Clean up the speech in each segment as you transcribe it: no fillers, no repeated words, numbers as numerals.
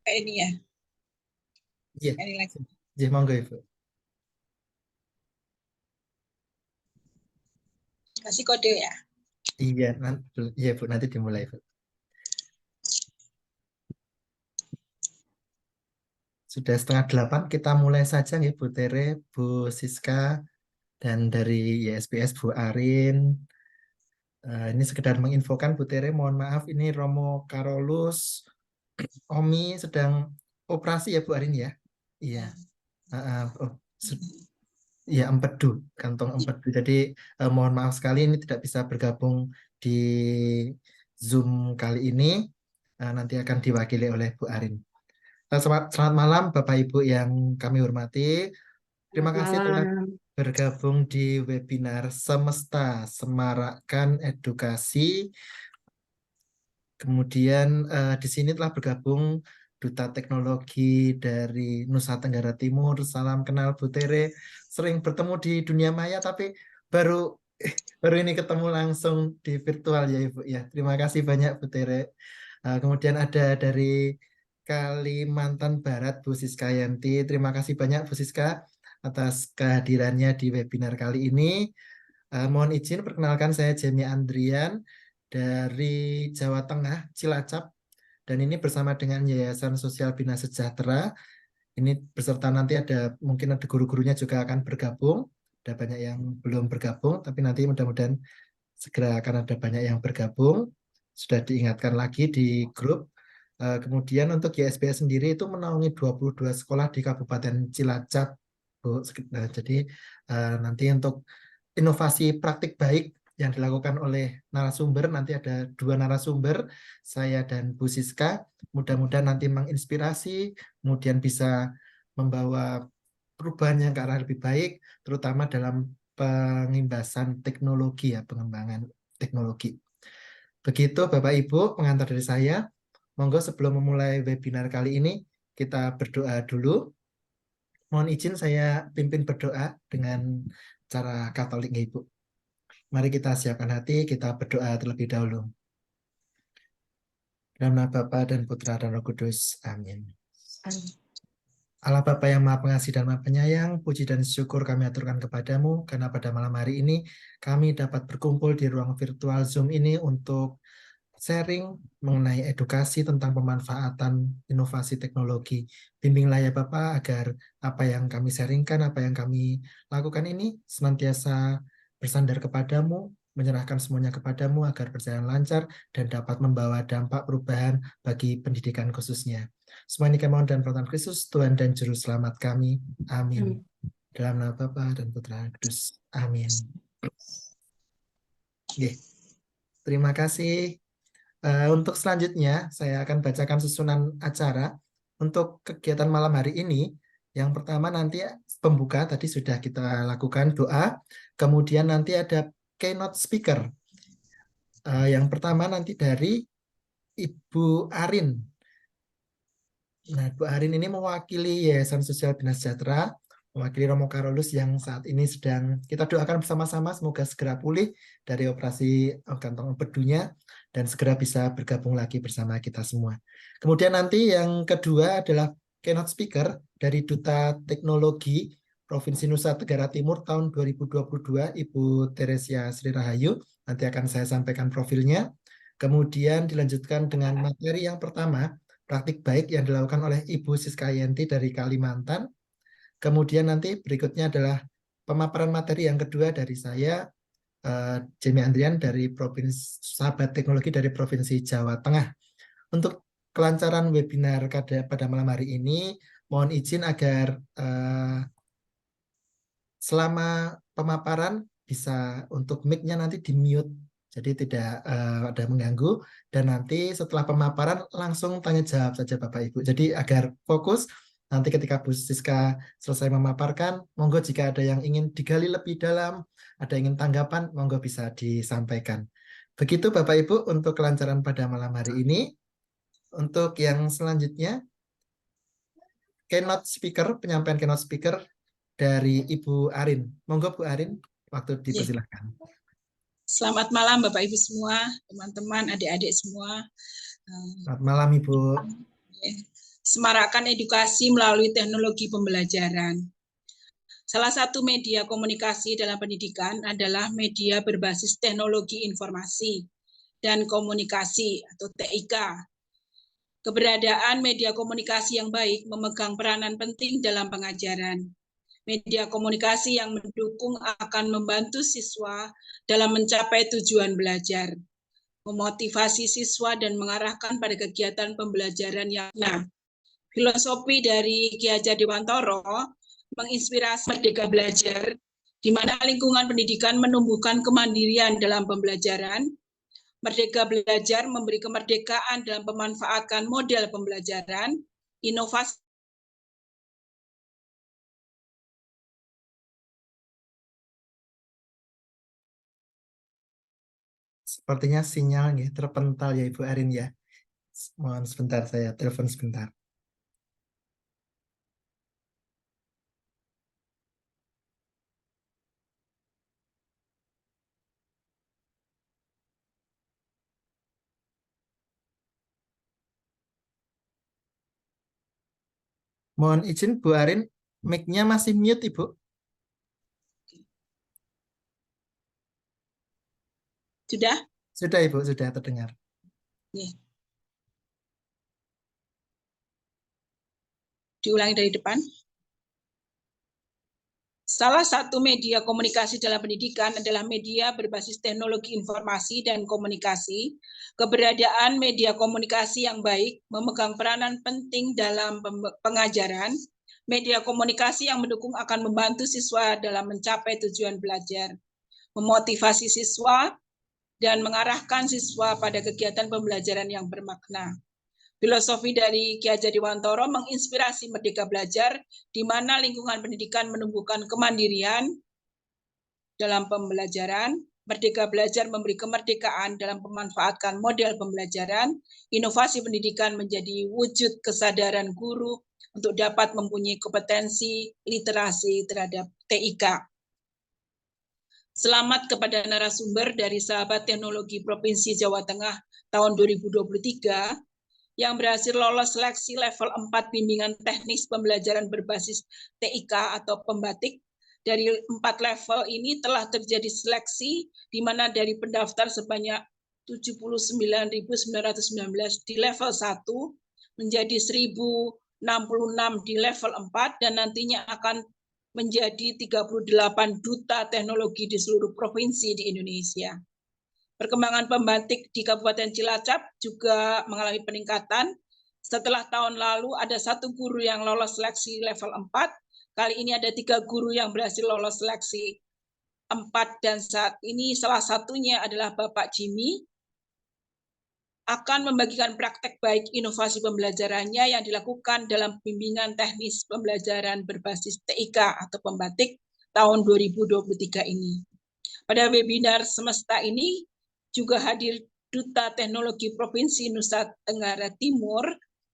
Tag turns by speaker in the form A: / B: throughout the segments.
A: Ini ya.
B: Iya,
A: Ini lagi.
B: iya, monggo Ibu.
A: Kasih kode ya.
B: Iya, iya Bu, nanti dimulai Bu. Sudah 7:30, kita mulai saja nih Bu Tere, Bu Siska, dan dari YSPS Bu Arin. Ini sekedar menginfokan Bu Tere, mohon maaf ini Romo Karolus, Omi sedang operasi ya Bu Arin ya? Iya. Oh, ya empedu, kantong empedu. Jadi mohon maaf sekali ini tidak bisa bergabung di Zoom kali ini. Nanti akan diwakili oleh Bu Arin. Selamat malam Bapak Ibu yang kami hormati. Terima kasih telah
C: Malam.
B: bergabung di webinar Semesta Semarakkan Edukasi. Kemudian di sini telah bergabung Duta Teknologi dari Nusa Tenggara Timur. Salam kenal Bu Tere. Sering bertemu di dunia maya tapi baru baru ini ketemu langsung di virtual ya Ibu ya. Terima kasih banyak Bu Tere. Kemudian ada dari Kalimantan Barat Bu Siska Yanti. Terima kasih banyak Bu Siska atas kehadirannya di webinar kali ini. Mohon izin perkenalkan saya Jamie Andrian dari Jawa Tengah, Cilacap. Dan ini bersama dengan Yayasan Sosial Bina Sejahtera. Ini beserta nanti mungkin ada guru-gurunya juga akan bergabung. Ada banyak yang belum bergabung, tapi nanti mudah-mudahan segera akan ada banyak yang bergabung. Sudah diingatkan lagi di grup. Kemudian untuk YSBS sendiri itu menaungi 22 sekolah di Kabupaten Cilacap, Bu. Jadi nanti untuk inovasi praktik baik yang dilakukan oleh narasumber, nanti ada 2 narasumber, saya dan Bu Siska. Mudah-mudahan nanti menginspirasi, kemudian bisa membawa perubahan yang ke arah lebih baik, terutama dalam pengimbasan teknologi ya, pengembangan teknologi. Begitu Bapak Ibu, pengantar dari saya. Monggo sebelum memulai webinar kali ini, kita berdoa dulu. Mohon izin saya pimpin berdoa dengan cara Katolik Ibu. Mari kita siapkan hati, kita berdoa terlebih dahulu. Dalam nama Bapa dan Putra dan Roh Kudus. Amin. Allah Bapa yang Maha Pengasih dan Maha Penyayang, puji dan syukur kami aturkan kepadamu karena pada malam hari ini kami dapat berkumpul di ruang virtual Zoom ini untuk sharing mengenai edukasi tentang pemanfaatan inovasi teknologi. Bimbinglah ya Bapak agar apa yang kami sharingkan, apa yang kami lakukan ini senantiasa bersandar kepadamu, menyerahkan semuanya kepadamu agar berjalan lancar dan dapat membawa dampak perubahan bagi pendidikan khususnya. Semua ini kami mohon dan pertolongan Kristus, Tuhan dan Juru Selamat kami. Amin. Dalam nama Bapa dan Putra dan Kudus. Amin. Oke. Terima kasih. Untuk selanjutnya, saya akan bacakan susunan acara untuk kegiatan malam hari ini. Yang pertama nanti pembuka tadi sudah kita lakukan doa. Kemudian nanti ada keynote speaker. Yang pertama nanti dari Ibu Arin. Nah, Ibu Arin ini mewakili Yayasan Sosial Bina Sejahtera, mewakili Romo Karolus yang saat ini sedang kita doakan bersama-sama semoga segera pulih dari operasi kantong empedunya dan segera bisa bergabung lagi bersama kita semua. Kemudian nanti yang kedua adalah keynote speaker dari Duta Teknologi Provinsi Nusa Tenggara Timur tahun 2022, Ibu Teresia Sri Rahayu. Nanti akan saya sampaikan profilnya. Kemudian dilanjutkan dengan materi yang pertama, praktik baik yang dilakukan oleh Ibu Siska Yanti dari Kalimantan. Kemudian nanti berikutnya adalah pemaparan materi yang kedua dari saya, Jamie Andrian dari Provinsi Sahabat Teknologi dari Provinsi Jawa Tengah. Untuk kelancaran webinar pada malam hari ini, mohon izin agar selama pemaparan bisa untuk mic-nya nanti di-mute. Jadi tidak ada mengganggu. Dan nanti setelah pemaparan langsung tanya jawab saja Bapak Ibu. Jadi agar fokus, nanti ketika Bu Siska selesai memaparkan, monggo jika ada yang ingin digali lebih dalam, ada yang ingin tanggapan, monggo bisa disampaikan. Begitu Bapak Ibu untuk kelancaran pada malam hari ini. Untuk yang selanjutnya, keynote speaker, penyampaian keynote speaker dari Ibu Arin. Monggo Bu Arin, waktu dipersilahkan.
A: Selamat malam Bapak Ibu semua, teman-teman, adik-adik semua.
B: Selamat malam Ibu.
A: Semarakan edukasi melalui teknologi pembelajaran. Salah satu media komunikasi dalam pendidikan adalah media berbasis teknologi informasi dan komunikasi atau TIK. Keberadaan media komunikasi yang baik memegang peranan penting dalam pengajaran. Media komunikasi yang mendukung akan membantu siswa dalam mencapai tujuan belajar, memotivasi siswa dan mengarahkan pada kegiatan pembelajaran yang benar. Filosofi dari Ki Hajar Dewantoro menginspirasi Merdeka Belajar, di mana lingkungan pendidikan menumbuhkan kemandirian dalam pembelajaran. Merdeka Belajar memberi kemerdekaan dalam pemanfaatkan model pembelajaran, inovasi.
B: Sepertinya sinyal terpental ya Ibu Arin ya. Mohon sebentar, saya telepon sebentar. Mohon izin Bu Arin, mic-nya masih mute Ibu.
A: Sudah?
B: Sudah Ibu, sudah terdengar.
A: Diulangi dari depan. Salah satu media komunikasi dalam pendidikan adalah media berbasis teknologi informasi dan komunikasi. Keberadaan media komunikasi yang baik memegang peranan penting dalam pengajaran. Media komunikasi yang mendukung akan membantu siswa dalam mencapai tujuan belajar, memotivasi siswa, dan mengarahkan siswa pada kegiatan pembelajaran yang bermakna. Filosofi dari Ki Hajar Dewantoro menginspirasi Merdeka Belajar, di mana lingkungan pendidikan menumbuhkan kemandirian dalam pembelajaran. Merdeka Belajar memberi kemerdekaan dalam memanfaatkan model pembelajaran. Inovasi pendidikan menjadi wujud kesadaran guru untuk dapat mempunyai kompetensi literasi terhadap TIK. Selamat kepada narasumber dari Sahabat Teknologi Provinsi Jawa Tengah tahun 2023 yang berhasil lolos seleksi level 4 bimbingan teknis pembelajaran berbasis TIK atau pembatik. Dari 4 level ini telah terjadi seleksi, di mana dari pendaftar sebanyak 79.919 di level 1, menjadi 1.066 di level 4, dan nantinya akan menjadi 38 duta teknologi di seluruh provinsi di Indonesia. Perkembangan pembatik di Kabupaten Cilacap juga mengalami peningkatan. Setelah tahun lalu ada 1 guru yang lolos seleksi level 4, kali ini ada 3 guru yang berhasil lolos seleksi 4, dan saat ini salah satunya adalah Bapak Jimmy, akan membagikan praktek baik inovasi pembelajarannya yang dilakukan dalam bimbingan teknis pembelajaran berbasis TIK atau pembatik tahun 2023 ini. Pada webinar semesta ini juga hadir Duta Teknologi Provinsi Nusa Tenggara Timur,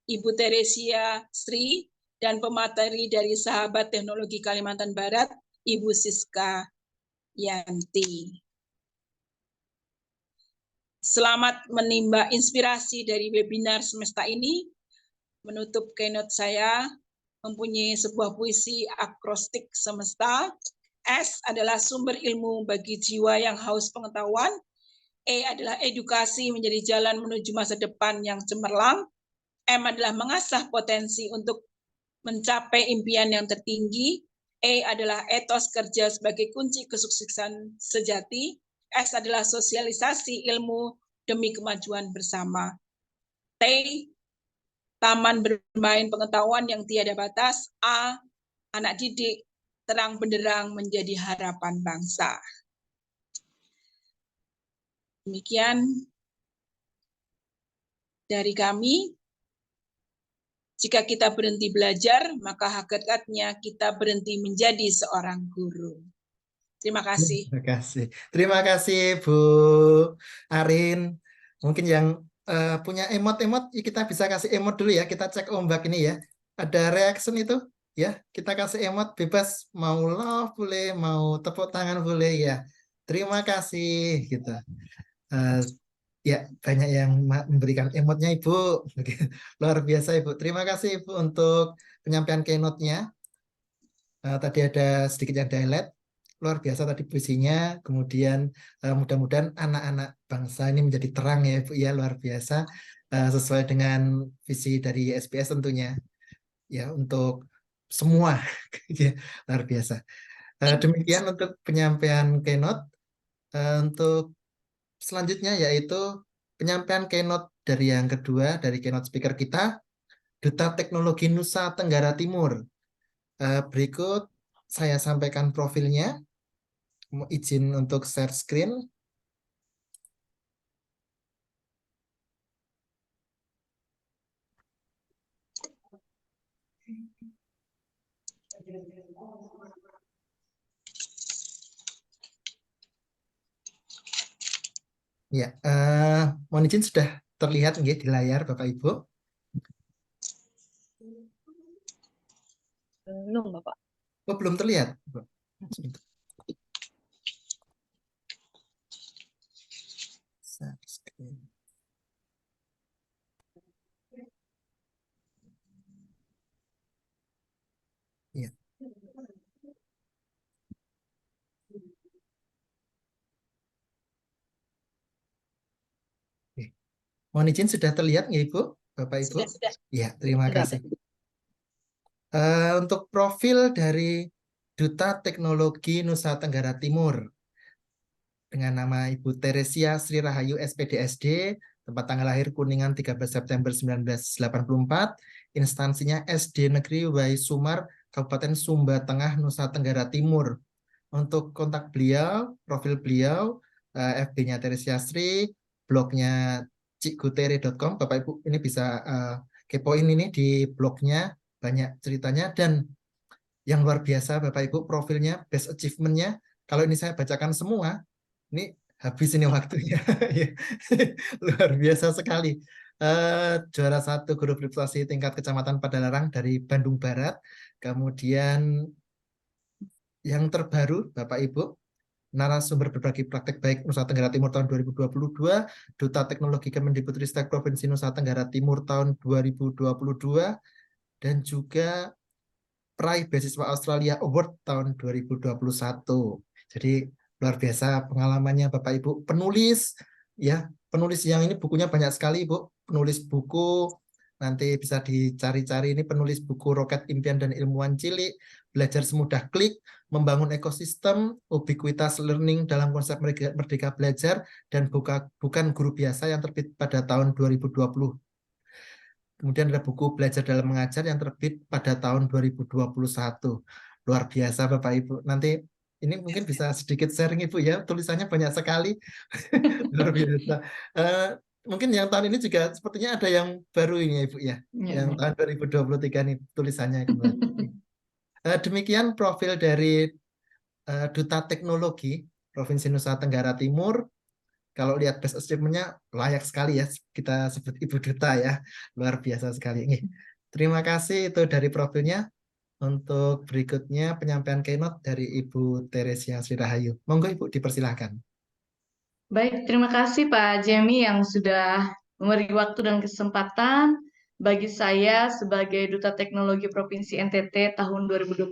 A: Ibu Teresia Sri, dan pemateri dari Sahabat Teknologi Kalimantan Barat, Ibu Siska Yanti. Selamat menimba inspirasi dari webinar semesta ini. Menutup keynote saya, mempunyai sebuah puisi akrostik semesta. S adalah sumber ilmu bagi jiwa yang haus pengetahuan. E adalah edukasi menjadi jalan menuju masa depan yang cemerlang. M adalah mengasah potensi untuk mencapai impian yang tertinggi. E adalah etos kerja sebagai kunci kesuksesan sejati. S adalah sosialisasi ilmu demi kemajuan bersama. T, taman bermain pengetahuan yang tiada batas. A, anak didik terang benderang menjadi harapan bangsa. Demikian dari kami. Jika kita berhenti belajar, maka hakikatnya kita berhenti menjadi seorang guru. Terima kasih.
B: Terima kasih. Terima kasih Bu Arin. Mungkin yang punya emot-emot, kita bisa kasih emot dulu ya. Kita cek ombak ini ya. Ada reaction itu ya. Kita kasih emot bebas. Mau love boleh, mau tepuk tangan boleh ya. terima kasih gitu. Eh, ya banyak yang memberikan emotnya Ibu. Luar biasa Ibu. Terima kasih Ibu untuk penyampaian keynote-nya. Tadi ada sedikit yang di-highlight. Luar biasa tadi puisinya. Kemudian mudah-mudahan anak-anak bangsa ini menjadi terang ya Ibu ya, luar biasa. Sesuai dengan visi dari SPS tentunya. Ya untuk semua. Ya, luar biasa. Demikian untuk penyampaian keynote. Untuk selanjutnya yaitu penyampaian keynote dari yang kedua dari keynote speaker kita, Duta Teknologi Nusa Tenggara Timur. Berikut saya sampaikan profilnya. Mau izin untuk share screen. Ya, mohon izin sudah terlihat nggih di layar Bapak Ibu.
C: Belum, Bapak.
B: Oh, belum terlihat. Sebentar. Share screen. Ya. Oke. Mohon izin sudah terlihat nggih Ibu, Bapak Ibu?
A: Sudah.
B: Ya, terima
C: Sudah,
B: kasih. Untuk profil dari Duta Teknologi Nusa Tenggara Timur dengan nama Ibu Teresia Sri Rahayu SPDSD, tempat tanggal lahir Kuningan 13 September 1984, instansinya SD Negeri Wai Sumar, Kabupaten Sumba Tengah, Nusa Tenggara Timur. Untuk kontak beliau, profil beliau, FB-nya Teresia Sri, blognya cikgutere.com, Bapak Ibu ini bisa kepoin ini di blognya, banyak ceritanya, dan yang luar biasa Bapak Ibu profilnya, best achievement-nya, kalau ini saya bacakan semua, ini habis ini waktunya. Luar biasa sekali. Juara 1 guru privasi tingkat kecamatan Padalarang dari Bandung Barat. Kemudian yang terbaru Bapak Ibu, narasumber berbagi praktek baik Nusa Tenggara Timur tahun 2022, Duta Teknologi Kemendikbudristek Provinsi Nusa Tenggara Timur tahun 2022, dan juga peraih beasiswa Australia Award tahun 2021. Jadi luar biasa pengalamannya Bapak Ibu. Penulis, ya, penulis yang ini bukunya banyak sekali Ibu. Penulis buku, nanti bisa dicari-cari, ini penulis buku Roket Impian dan Ilmuwan Cilik, Belajar Semudah Klik, Membangun Ekosistem, Ubiquitous Learning dalam konsep Merdeka Belajar, dan Bukan Guru Biasa yang terbit pada tahun 2020. Kemudian ada buku Belajar dalam Mengajar yang terbit pada tahun 2021. Luar biasa Bapak Ibu. Nanti ini mungkin bisa sedikit sharing Ibu ya, tulisannya banyak sekali. Luar biasa. Mungkin yang tahun ini juga sepertinya ada yang baru ini ya Ibu ya. Yang tahun 2023 nih tulisannya kembali. Demikian profil dari Duta Teknologi Provinsi Nusa Tenggara Timur. Kalau lihat best achievement-nya layak sekali ya, kita sebut Ibu Duta ya, luar biasa sekali. Nih, terima kasih itu dari profilnya. Untuk berikutnya penyampaian keynote dari Ibu Teresia Sri Rahayu. Monggo Ibu dipersilahkan.
C: Baik, terima kasih Pak Jemi yang sudah memberi waktu dan kesempatan bagi saya sebagai Duta Teknologi Provinsi NTT tahun 2022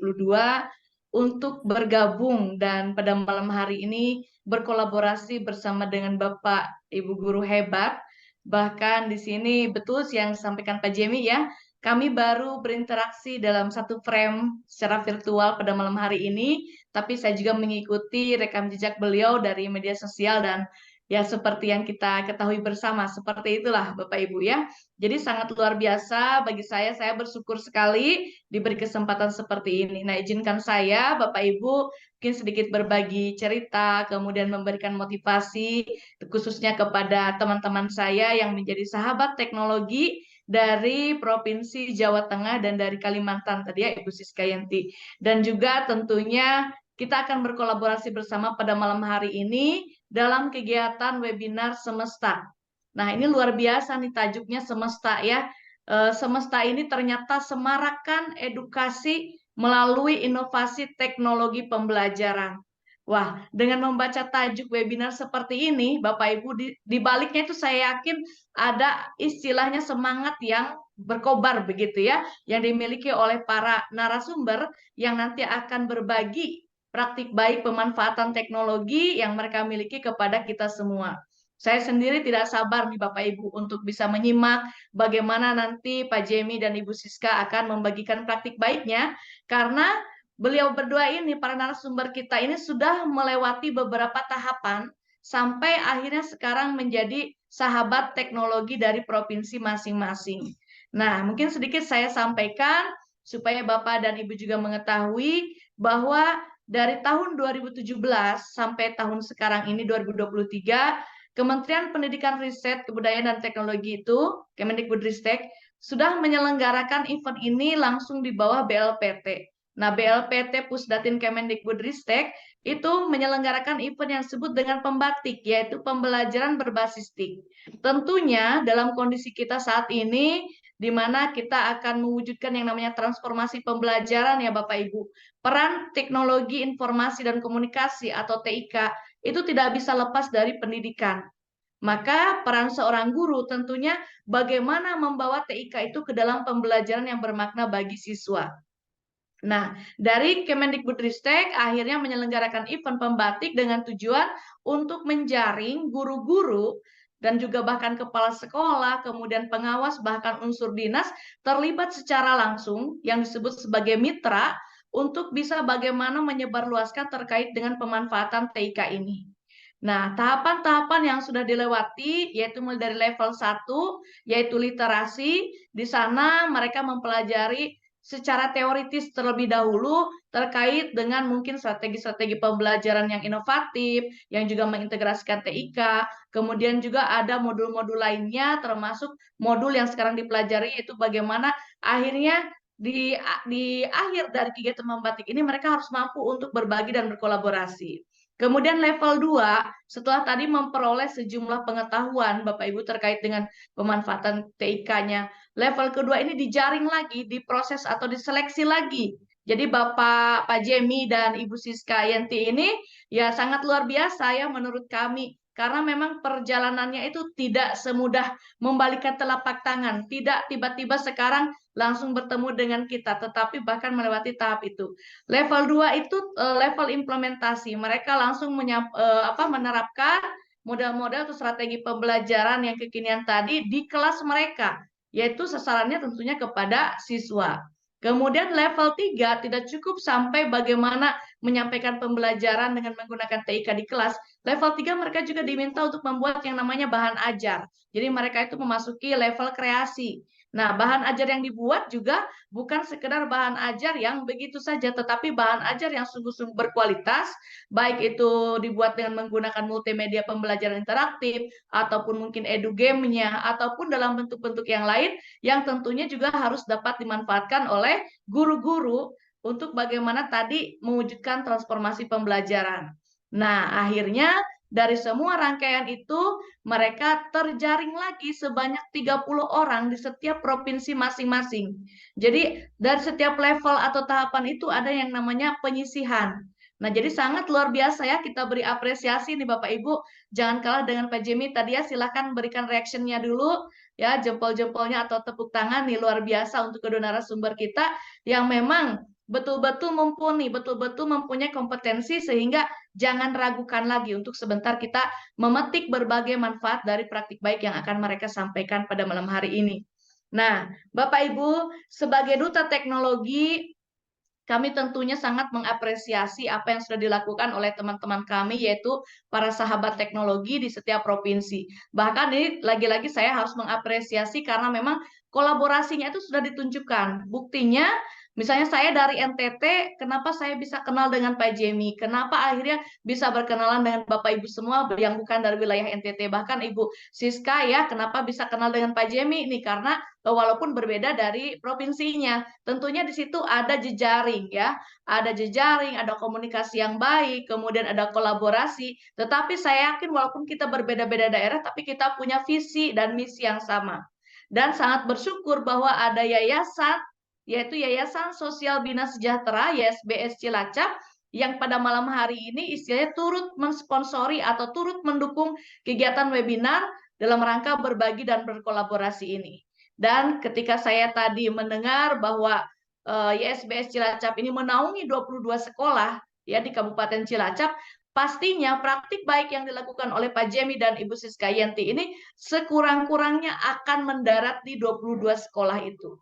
C: untuk bergabung dan pada malam hari ini berkolaborasi bersama dengan Bapak Ibu guru hebat. Bahkan di sini betul yang disampaikan Pak Jemi ya, kami baru berinteraksi dalam satu frame secara virtual pada malam hari ini, tapi saya juga mengikuti rekam jejak beliau dari media sosial dan ya seperti yang kita ketahui bersama, seperti itulah Bapak Ibu ya. Jadi sangat luar biasa bagi saya bersyukur sekali diberi kesempatan seperti ini. Nah, izinkan saya Bapak Ibu mungkin sedikit berbagi cerita, kemudian memberikan motivasi khususnya kepada teman-teman saya yang menjadi sahabat teknologi dari Provinsi Jawa Tengah dan dari Kalimantan tadi ya Ibu Siskayanti. Dan juga tentunya kita akan berkolaborasi bersama pada malam hari ini dalam kegiatan webinar Semesta. Nah, ini luar biasa nih tajuknya Semesta ya. Semesta ini ternyata semarakan edukasi melalui inovasi teknologi pembelajaran. Wah, dengan membaca tajuk webinar seperti ini, Bapak Ibu, di baliknya itu saya yakin ada istilahnya semangat yang berkobar begitu ya, yang dimiliki oleh para narasumber yang nanti akan berbagi praktik baik pemanfaatan teknologi yang mereka miliki kepada kita semua. Saya sendiri tidak sabar nih Bapak Ibu untuk bisa menyimak bagaimana nanti Pak Jemi dan Ibu Siska akan membagikan praktik baiknya, karena beliau berdua ini, para narasumber kita ini sudah melewati beberapa tahapan sampai akhirnya sekarang menjadi sahabat teknologi dari provinsi masing-masing. Nah, mungkin sedikit saya sampaikan supaya Bapak dan Ibu juga mengetahui bahwa dari tahun 2017 sampai tahun sekarang ini 2023, Kementerian Pendidikan Riset, Kebudayaan dan Teknologi itu, Kemendikbudristek, sudah menyelenggarakan event ini langsung di bawah BLPT. Nah, BLPT Pusdatin Kemendikbudristek itu menyelenggarakan event yang disebut dengan pembatik, yaitu pembelajaran berbasis TIK. Tentunya dalam kondisi kita saat ini, di mana kita akan mewujudkan yang namanya transformasi pembelajaran ya Bapak Ibu. Peran teknologi informasi dan komunikasi atau TIK itu tidak bisa lepas dari pendidikan. Maka peran seorang guru tentunya bagaimana membawa TIK itu ke dalam pembelajaran yang bermakna bagi siswa. Nah, dari Kemendikbudristek akhirnya menyelenggarakan event pembatik dengan tujuan untuk menjaring guru-guru dan juga bahkan kepala sekolah, kemudian pengawas, bahkan unsur dinas terlibat secara langsung yang disebut sebagai mitra untuk bisa bagaimana menyebarluaskan terkait dengan pemanfaatan TIK ini. Nah, tahapan-tahapan yang sudah dilewati yaitu mulai dari level 1 yaitu literasi. Di sana mereka mempelajari secara teoritis terlebih dahulu terkait dengan mungkin strategi-strategi pembelajaran yang inovatif, yang juga mengintegrasikan TIK, kemudian juga ada modul-modul lainnya termasuk modul yang sekarang dipelajari yaitu bagaimana akhirnya di akhir dari kegiatan membatik ini mereka harus mampu untuk berbagi dan berkolaborasi. Kemudian level 2, setelah tadi memperoleh sejumlah pengetahuan Bapak Ibu terkait dengan pemanfaatan TIK-nya, level kedua ini dijaring lagi, diproses atau diseleksi lagi. Jadi Pak Jemi dan Ibu Siska Yenti ini ya sangat luar biasa ya menurut kami. Karena memang perjalanannya itu tidak semudah membalikan telapak tangan. Tidak tiba-tiba sekarang langsung bertemu dengan kita, tetapi bahkan melewati tahap itu. Level 2 itu level implementasi. Mereka langsung menerapkan model-model atau strategi pembelajaran yang kekinian tadi di kelas mereka, yaitu sasarannya tentunya kepada siswa. Kemudian level 3 tidak cukup sampai bagaimana menyampaikan pembelajaran dengan menggunakan TIK di kelas. Level 3 mereka juga diminta untuk membuat yang namanya bahan ajar. Jadi mereka itu memasuki level kreasi. Nah, bahan ajar yang dibuat juga bukan sekedar bahan ajar yang begitu saja, tetapi bahan ajar yang sungguh-sungguh berkualitas, baik itu dibuat dengan menggunakan multimedia pembelajaran interaktif, ataupun mungkin edu game-nya, ataupun dalam bentuk-bentuk yang lain, yang tentunya juga harus dapat dimanfaatkan oleh guru-guru untuk bagaimana tadi mewujudkan transformasi pembelajaran. Nah, akhirnya dari semua rangkaian itu, mereka terjaring lagi sebanyak 30 orang di setiap provinsi masing-masing. Jadi, dari setiap level atau tahapan itu ada yang namanya penyisihan. Nah, jadi sangat luar biasa ya, kita beri apresiasi nih Bapak Ibu. Jangan kalah dengan Pak Jemi tadi ya, silakan berikan reaction-nya dulu, ya jempol-jempolnya atau tepuk tangan nih, luar biasa untuk kedua narasumber kita yang memang betul-betul mumpuni, betul-betul mempunyai kompetensi sehingga jangan ragukan lagi untuk sebentar kita memetik berbagai manfaat dari praktik baik yang akan mereka sampaikan pada malam hari ini. Nah, Bapak Ibu, sebagai duta teknologi, kami tentunya sangat mengapresiasi apa yang sudah dilakukan oleh teman-teman kami, yaitu para sahabat teknologi di setiap provinsi. Bahkan ini lagi-lagi saya harus mengapresiasi karena memang kolaborasinya itu sudah ditunjukkan. Buktinya, misalnya saya dari NTT, kenapa saya bisa kenal dengan Pak Jemi? Kenapa akhirnya bisa berkenalan dengan Bapak Ibu semua yang bukan dari wilayah NTT? Bahkan Ibu Siska ya, kenapa bisa kenal dengan Pak Jemi? Ini karena walaupun berbeda dari provinsinya. Tentunya di situ ada jejaring ya, ada jejaring, ada komunikasi yang baik, kemudian ada kolaborasi. Tetapi saya yakin walaupun kita berbeda-beda daerah, tapi kita punya visi dan misi yang sama. Dan sangat bersyukur bahwa ada yayasan, yaitu Yayasan Sosial Bina Sejahtera, YSBS Cilacap, yang pada malam hari ini istilahnya turut mensponsori atau turut mendukung kegiatan webinar dalam rangka berbagi dan berkolaborasi ini. Dan ketika saya tadi mendengar bahwa YSBS Cilacap ini menaungi 22 sekolah ya di Kabupaten Cilacap, pastinya praktik baik yang dilakukan oleh Pak Jemi dan Ibu Siska Yenti ini sekurang-kurangnya akan mendarat di 22 sekolah itu.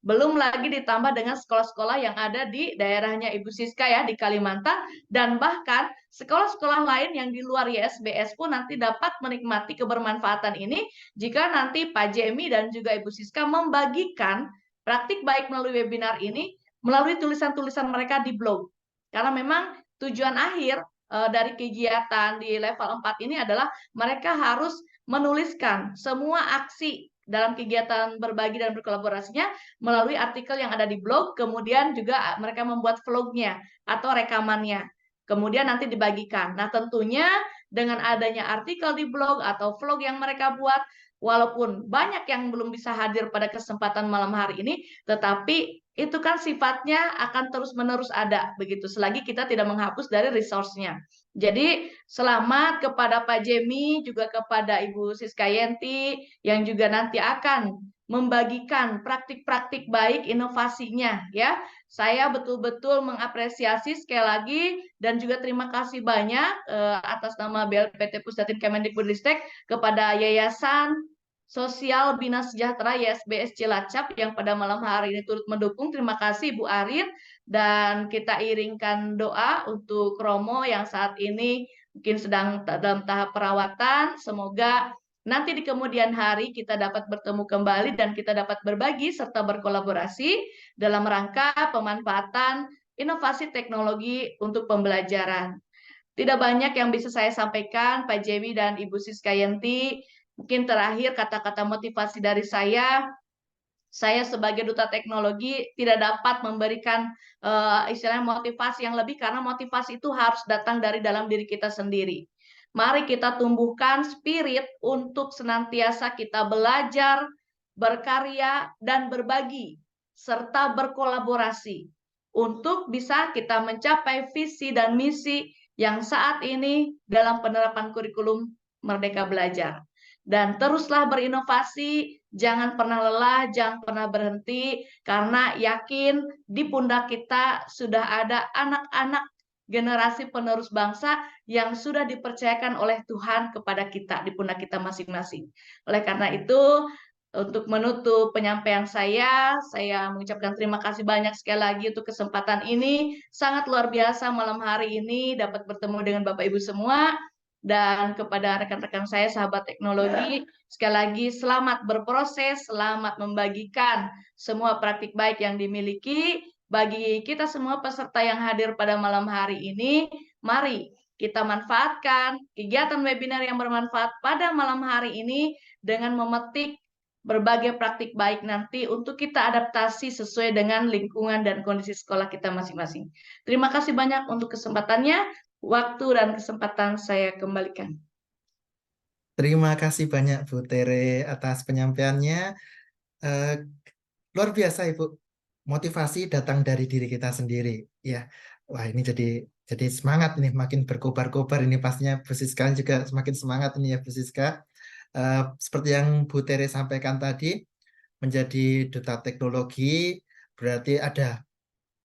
C: Belum lagi ditambah dengan sekolah-sekolah yang ada di daerahnya Ibu Siska ya di Kalimantan, dan bahkan sekolah-sekolah lain yang di luar YSBS pun nanti dapat menikmati kebermanfaatan ini jika nanti Pak Jemi dan juga Ibu Siska membagikan praktik baik melalui webinar ini melalui tulisan-tulisan mereka di blog. Karena memang tujuan akhir dari kegiatan di level 4 ini adalah mereka harus menuliskan semua aksi dalam kegiatan berbagi dan berkolaborasinya melalui artikel yang ada di blog, kemudian juga mereka membuat vlognya atau rekamannya, kemudian nanti dibagikan. Nah, tentunya dengan adanya artikel di blog atau vlog yang mereka buat, walaupun banyak yang belum bisa hadir pada kesempatan malam hari ini, tetapi itu kan sifatnya akan terus-menerus ada, begitu, selagi kita tidak menghapus dari resource-nya. Jadi, selamat kepada Pak Jemi, juga kepada Ibu Siska Yenti, yang juga nanti akan membagikan praktik-praktik baik inovasinya, ya. Saya betul-betul mengapresiasi sekali lagi, dan juga terima kasih banyak atas nama BLPT Pusdatin Kemendikbudristek kepada Yayasan Sosial Bina Sejahtera YSBS Cilacap yang pada malam hari ini turut mendukung. Terima kasih Bu Arin, dan kita iringkan doa untuk Romo yang saat ini mungkin sedang dalam tahap perawatan. Semoga nanti di kemudian hari kita dapat bertemu kembali dan kita dapat berbagi serta berkolaborasi dalam rangka pemanfaatan inovasi teknologi untuk pembelajaran. Tidak banyak yang bisa saya sampaikan, Pak Jemi dan Ibu Siska Yenti. Mungkin terakhir kata-kata motivasi dari saya sebagai duta teknologi tidak dapat memberikan istilahnya motivasi yang lebih, karena motivasi itu harus datang dari dalam diri kita sendiri. Mari kita tumbuhkan spirit untuk senantiasa kita belajar, berkarya, dan berbagi, serta berkolaborasi untuk bisa kita mencapai visi dan misi yang saat ini dalam penerapan kurikulum Merdeka Belajar. Dan teruslah berinovasi, jangan pernah lelah, jangan pernah berhenti, karena yakin di pundak kita sudah ada anak-anak generasi penerus bangsa yang sudah dipercayakan oleh Tuhan kepada kita di pundak kita masing-masing. Oleh karena itu, untuk menutup penyampaian saya mengucapkan terima kasih banyak sekali lagi untuk kesempatan ini. Sangat luar biasa malam hari ini dapat bertemu dengan Bapak Ibu semua. Dan kepada rekan-rekan saya, sahabat teknologi, sekali lagi selamat berproses, selamat membagikan semua praktik baik yang dimiliki. Bagi kita semua peserta yang hadir pada malam hari ini, mari kita manfaatkan kegiatan webinar yang bermanfaat pada malam hari ini dengan memetik berbagai praktik baik nanti untuk kita adaptasi sesuai dengan lingkungan dan kondisi sekolah kita masing-masing. Terima kasih banyak untuk kesempatannya. Waktu dan kesempatan saya kembalikan.
B: Terima kasih banyak Bu Tere atas penyampaiannya. Luar biasa Ibu. Motivasi datang dari diri kita sendiri. Ya, wah ini jadi semangat ini, makin berkobar-kobar ini pastinya. Bu Siska juga semakin semangat ini ya Bu Siska. Seperti yang Bu Tere sampaikan tadi, menjadi duta teknologi berarti ada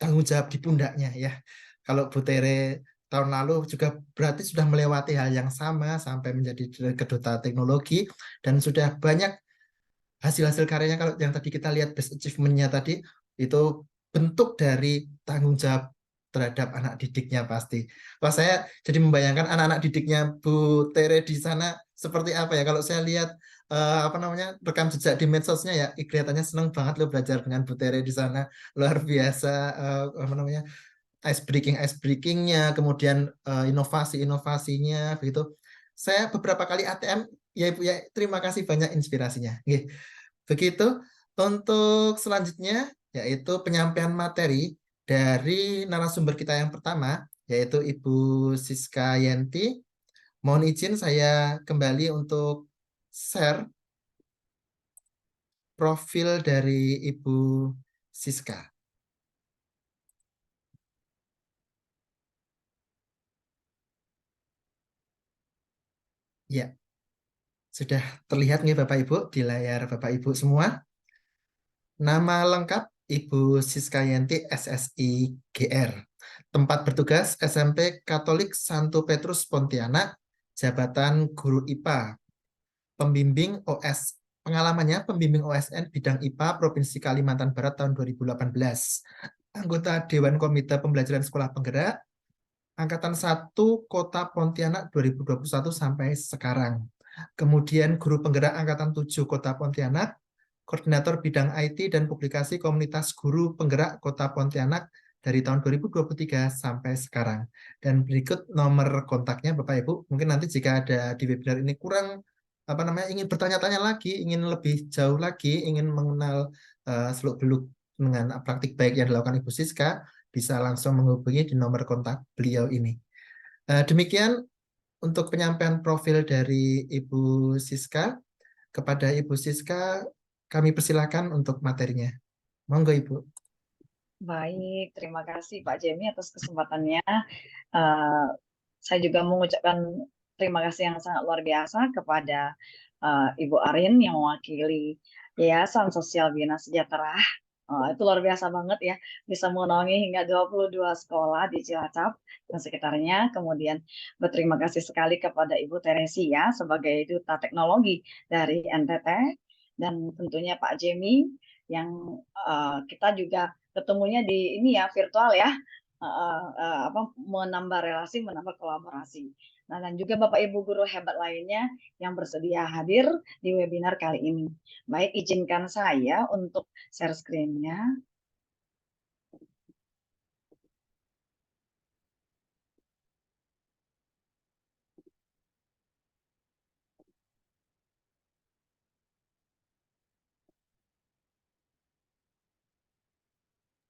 B: tanggung jawab di pundaknya ya. Kalau Bu Tere tahun lalu juga berarti sudah melewati hal yang sama sampai menjadi keduta teknologi, dan sudah banyak hasil-hasil karyanya. Kalau yang tadi kita lihat best achievement-nya tadi, itu bentuk dari tanggung jawab terhadap anak didiknya pasti. Wah, saya jadi membayangkan anak-anak didiknya Bu Tere di sana seperti apa ya. Kalau saya lihat rekam jejak di medsosnya ya, kelihatannya senang banget loh belajar dengan Bu Tere di sana. Luar biasa ice breakingnya, kemudian inovasinya begitu. Saya beberapa kali ATM ya Ibu ya, terima kasih banyak inspirasinya. Begitu untuk selanjutnya yaitu penyampaian materi dari narasumber kita yang pertama, yaitu Ibu Siska Yenti. Mohon izin saya kembali untuk share profil dari Ibu Siska. Ya, sudah terlihat nih Bapak Ibu di layar Bapak Ibu semua. Nama lengkap Ibu Siskayanti SSI GR. Tempat bertugas SMP Katolik Santo Petrus Pontianak, jabatan Guru IPA. Pembimbing OS. Pengalamannya pembimbing OSN bidang IPA Provinsi Kalimantan Barat tahun 2018. Anggota Dewan Komite Pembelajaran Sekolah Penggerak Angkatan 1 Kota Pontianak 2021 sampai sekarang. Kemudian Guru Penggerak Angkatan 7 Kota Pontianak, Koordinator Bidang IT dan Publikasi Komunitas Guru Penggerak Kota Pontianak dari tahun 2023 sampai sekarang. Dan berikut nomor kontaknya Bapak Ibu. Mungkin nanti jika ada di webinar ini kurang ingin bertanya-tanya lagi, ingin lebih jauh lagi, ingin mengenal seluk-beluk dengan praktik baik yang dilakukan Ibu Siska, bisa langsung menghubungi di nomor kontak beliau ini. Demikian untuk penyampaian profil dari Ibu Siska. Kepada Ibu Siska, kami persilakan untuk materinya. Monggo Ibu.
D: Baik, terima kasih Pak Jemi atas kesempatannya. Saya juga mengucapkan terima kasih yang sangat luar biasa kepada Ibu Arin yang mewakili Yayasan Sosial Bina Sejahtera. Itu luar biasa banget ya, bisa menaungi hingga 22 sekolah di Cilacap dan sekitarnya. Kemudian berterima kasih sekali kepada Ibu Teresia sebagai Duta Teknologi dari NTT, dan tentunya Pak Jemi yang kita juga ketemunya di ini ya, virtual ya, menambah relasi, menambah kolaborasi. Nah, dan juga Bapak Ibu guru hebat lainnya yang bersedia hadir di webinar kali ini. Baik, izinkan saya untuk share screen-nya.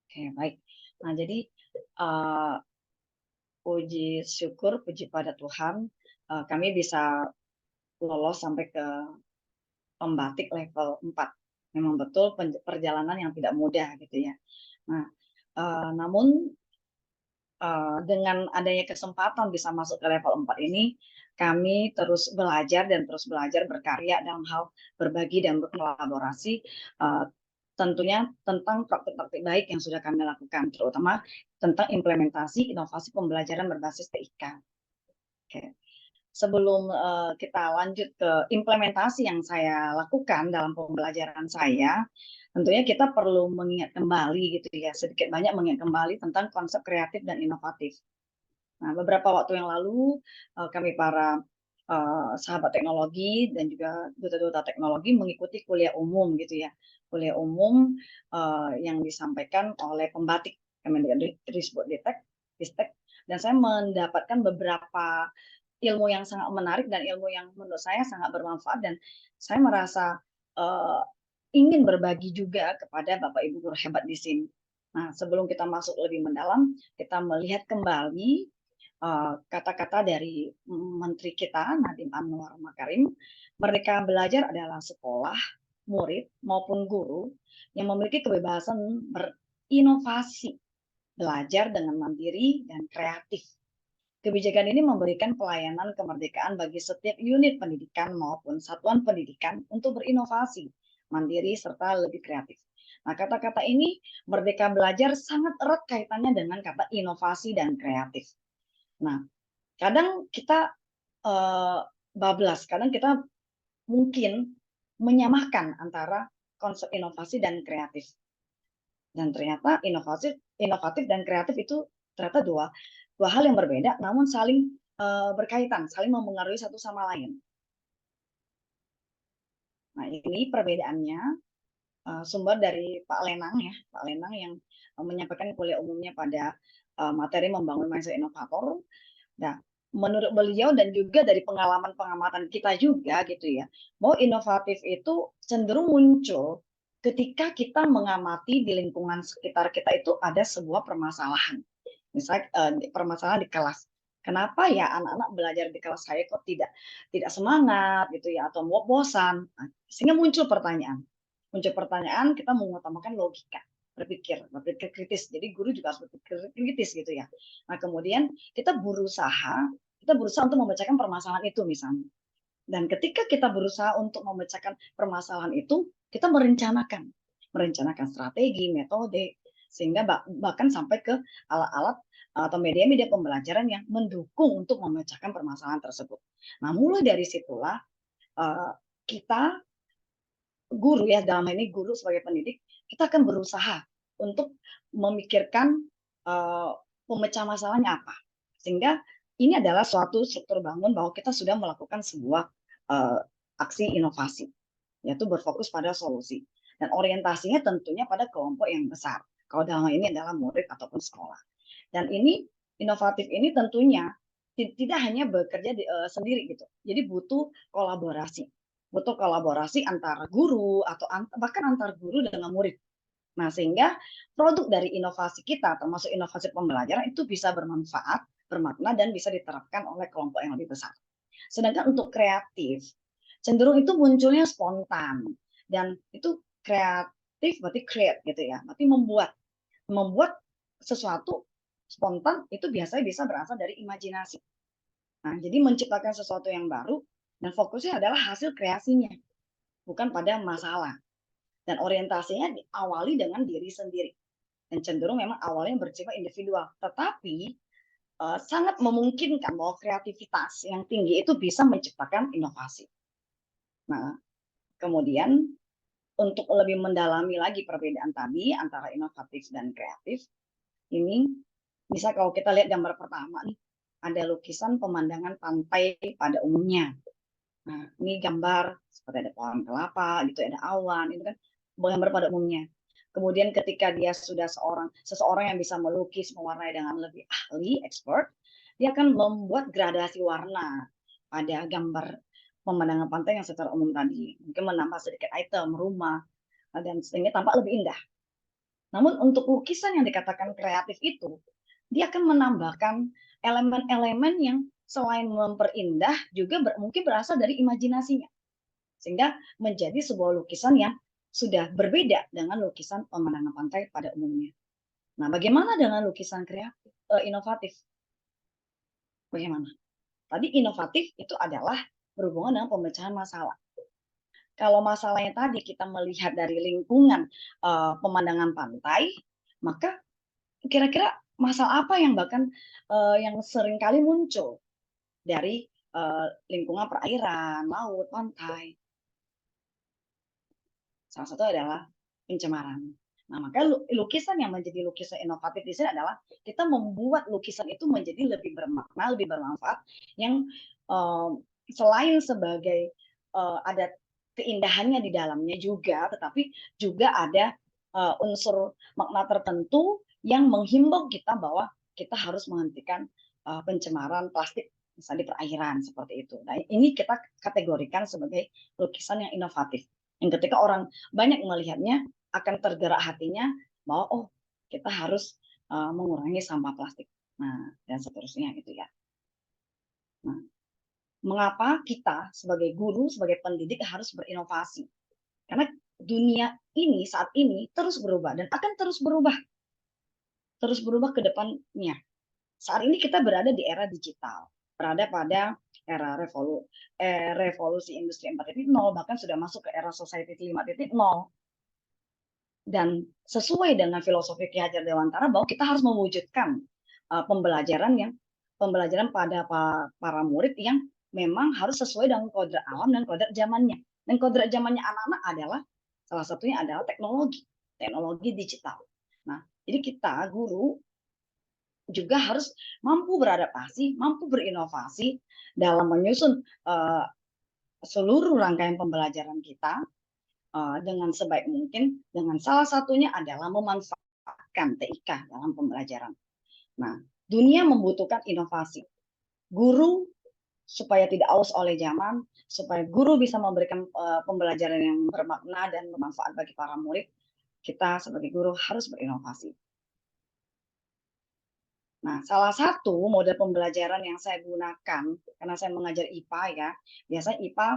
D: Oke, baik. Nah, jadi puji syukur, puji pada Tuhan, kami bisa lolos sampai ke pembatik level 4. Memang betul perjalanan yang tidak mudah gitu ya. Nah, namun dengan adanya kesempatan bisa masuk ke level 4 ini, kami terus belajar dan terus belajar berkarya dalam hal berbagi dan berkolaborasi, tentunya tentang praktik-praktik baik yang sudah kami lakukan, terutama tentang implementasi inovasi pembelajaran berbasis TIK. Oke. Sebelum kita lanjut ke implementasi yang saya lakukan dalam pembelajaran saya, tentunya kita perlu mengingat kembali gitu ya, sedikit banyak mengingat kembali tentang konsep kreatif dan inovatif. Nah, beberapa waktu yang lalu kami para sahabat teknologi dan juga duta-duta teknologi mengikuti kuliah umum gitu ya, kuliah umum yang disampaikan oleh pembatik Kemendikbudristek, dan saya mendapatkan beberapa ilmu yang sangat menarik dan ilmu yang menurut saya sangat bermanfaat, dan saya merasa ingin berbagi juga kepada Bapak Ibu guru hebat di sini. Nah, sebelum kita masuk lebih mendalam, kita melihat kembali kata-kata dari Menteri kita, Nadiem Anwar Makarim. Merdeka belajar adalah sekolah, murid, maupun guru yang memiliki kebebasan berinovasi, belajar dengan mandiri dan kreatif. Kebijakan ini memberikan pelayanan kemerdekaan bagi setiap unit pendidikan maupun satuan pendidikan untuk berinovasi, mandiri, serta lebih kreatif. Nah, kata-kata ini, merdeka belajar, sangat erat kaitannya dengan kata inovasi dan kreatif. Nah, kadang kita bablas, kadang kita mungkin menyamakan antara konsep inovasi dan kreatif. Dan ternyata inovatif dan kreatif itu ternyata dua hal yang berbeda, namun saling berkaitan, saling mempengaruhi satu sama lain. Nah, ini perbedaannya sumber dari Pak Lenang ya, Pak Lenang yang menyampaikan kuliah umumnya pada materi membangun mindset inovator. Nah, menurut beliau dan juga dari pengalaman pengamatan kita juga gitu ya, bahwa inovatif itu cenderung muncul ketika kita mengamati di lingkungan sekitar kita itu ada sebuah permasalahan. Misalnya permasalahan di kelas. Kenapa ya anak-anak belajar di kelas saya kok tidak semangat gitu ya, atau bosan? Nah, sehingga muncul pertanyaan. Kita mengutamakan logika, berpikir kritis. Jadi guru juga harus berpikir kritis gitu ya. Nah, kemudian kita berusaha untuk memecahkan permasalahan itu misalnya. Dan ketika kita berusaha untuk memecahkan permasalahan itu, kita merencanakan strategi, metode, sehingga bahkan sampai ke alat-alat atau media-media pembelajaran yang mendukung untuk memecahkan permasalahan tersebut. Nah, mulai dari situlah kita guru ya, dalam hal ini guru sebagai pendidik, kita akan berusaha untuk memikirkan pemecah masalahnya apa. Sehingga ini adalah suatu struktur bangun bahwa kita sudah melakukan sebuah aksi inovasi, yaitu berfokus pada solusi. Dan orientasinya tentunya pada kelompok yang besar. Kalau dalam hal ini adalah murid ataupun sekolah. Dan ini inovatif ini tentunya tidak hanya bekerja sendiri gitu. Jadi butuh kolaborasi. Butuh kolaborasi antara guru atau bahkan antar guru dengan murid. Nah, sehingga produk dari inovasi kita, termasuk inovasi pembelajaran, itu bisa bermanfaat, bermakna, dan bisa diterapkan oleh kelompok yang lebih besar. Sedangkan untuk kreatif, cenderung itu munculnya spontan. Dan itu kreatif berarti create gitu ya, berarti membuat sesuatu spontan itu biasanya bisa berasal dari imajinasi. Nah, jadi menciptakan sesuatu yang baru dan fokusnya adalah hasil kreasinya, bukan pada masalah. Dan orientasinya diawali dengan diri sendiri. Dan cenderung memang awalnya bersifat individual. Tetapi sangat memungkinkan bahwa kreativitas yang tinggi itu bisa menciptakan inovasi. Nah, kemudian untuk lebih mendalami lagi perbedaan tadi antara inovatif dan kreatif, ini bisa kalau kita lihat gambar pertama nih, ada lukisan pemandangan pantai pada umumnya. Nah, ini gambar seperti ada pohon kelapa, gitu, ada awan, itu kan gambar pada umumnya. Kemudian ketika dia sudah seseorang yang bisa melukis, mewarnai dengan lebih ahli, expert, dia akan membuat gradasi warna pada gambar pemandangan pantai yang secara umum tadi. Mungkin menambah sedikit item, rumah, dan sehingga tampak lebih indah. Namun untuk lukisan yang dikatakan kreatif itu, dia akan menambahkan elemen-elemen yang selain memperindah juga mungkin berasal dari imajinasinya. Sehingga menjadi sebuah lukisan yang sudah berbeda dengan lukisan pemandangan pantai pada umumnya. Nah, bagaimana dengan lukisan kreatif, inovatif? Bagaimana? Tadi inovatif itu adalah berhubungan dengan pemecahan masalah. Kalau masalahnya tadi kita melihat dari lingkungan pemandangan pantai, maka kira-kira masalah apa yang bahkan yang seringkali muncul dari lingkungan perairan, laut, pantai? Salah satu adalah pencemaran. Nah, maka lukisan yang menjadi lukisan inovatif di sini adalah kita membuat lukisan itu menjadi lebih bermakna, lebih bermanfaat, yang selain sebagai ada keindahannya di dalamnya juga, tetapi juga ada unsur makna tertentu yang menghimbau kita bahwa kita harus menghentikan pencemaran plastik misalnya di perairan seperti itu. Nah, ini kita kategorikan sebagai lukisan yang inovatif. Yang ketika orang banyak melihatnya akan tergerak hatinya bahwa oh, kita harus mengurangi sampah plastik. Nah, dan seterusnya gitu ya. Nah, mengapa kita sebagai guru, sebagai pendidik harus berinovasi? Karena dunia ini saat ini terus berubah dan akan terus berubah. Terus berubah ke depannya. Saat ini kita berada di era digital, berada pada era revolusi industri 4.0, bahkan sudah masuk ke era society 5.0. Dan sesuai dengan filosofi Ki Hajar Dewantara bahwa kita harus mewujudkan pembelajaran pada para murid yang memang harus sesuai dengan kodrat alam dan kodrat zamannya. Dan kodrat zamannya anak-anak adalah salah satunya adalah teknologi digital. Nah, jadi kita guru juga harus mampu beradaptasi, mampu berinovasi dalam menyusun seluruh rangkaian pembelajaran kita dengan sebaik mungkin, dengan salah satunya adalah memanfaatkan TIK dalam pembelajaran. Nah, dunia membutuhkan inovasi. Guru supaya tidak aus oleh zaman, supaya guru bisa memberikan pembelajaran yang bermakna dan bermanfaat bagi para murid, kita sebagai guru harus berinovasi. Nah, salah satu model pembelajaran yang saya gunakan, karena saya mengajar IPA ya, biasanya IPA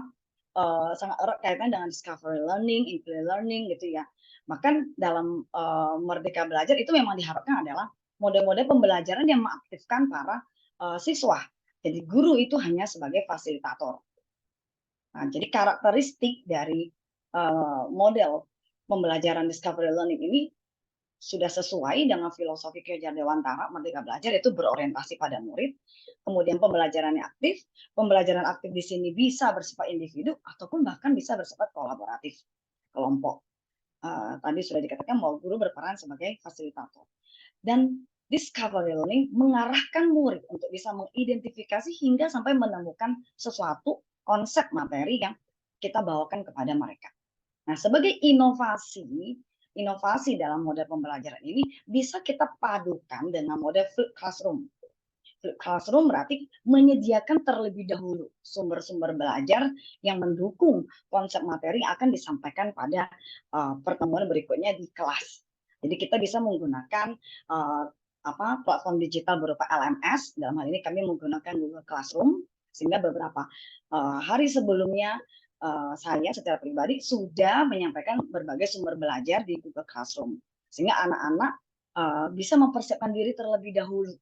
D: sangat erat kaitan dengan discovery learning, inquiry learning gitu ya. Bahkan dalam Merdeka Belajar itu memang diharapkan adalah model-model pembelajaran yang mengaktifkan para siswa. Jadi guru itu hanya sebagai fasilitator. Nah, jadi karakteristik dari model pembelajaran discovery learning ini sudah sesuai dengan filosofi Kejar Dewantara, Merdeka Belajar, itu berorientasi pada murid. Kemudian pembelajarannya aktif. Pembelajaran aktif di sini bisa bersifat individu ataupun bahkan bisa bersifat kolaboratif, kelompok. Tadi sudah dikatakan bahwa guru berperan sebagai fasilitator. Dan discovery learning mengarahkan murid untuk bisa mengidentifikasi hingga sampai menemukan sesuatu konsep materi yang kita bawakan kepada mereka. Nah, sebagai inovasi dalam model pembelajaran ini bisa kita padukan dengan model flipped classroom. Flipped classroom berarti menyediakan terlebih dahulu sumber-sumber belajar yang mendukung konsep materi akan disampaikan pada pertemuan berikutnya di kelas. Jadi kita bisa menggunakan platform digital berupa LMS. Dalam hal ini kami menggunakan Google Classroom, sehingga beberapa hari sebelumnya saya secara pribadi sudah menyampaikan berbagai sumber belajar di Google Classroom, sehingga anak-anak bisa mempersiapkan diri terlebih dahulu.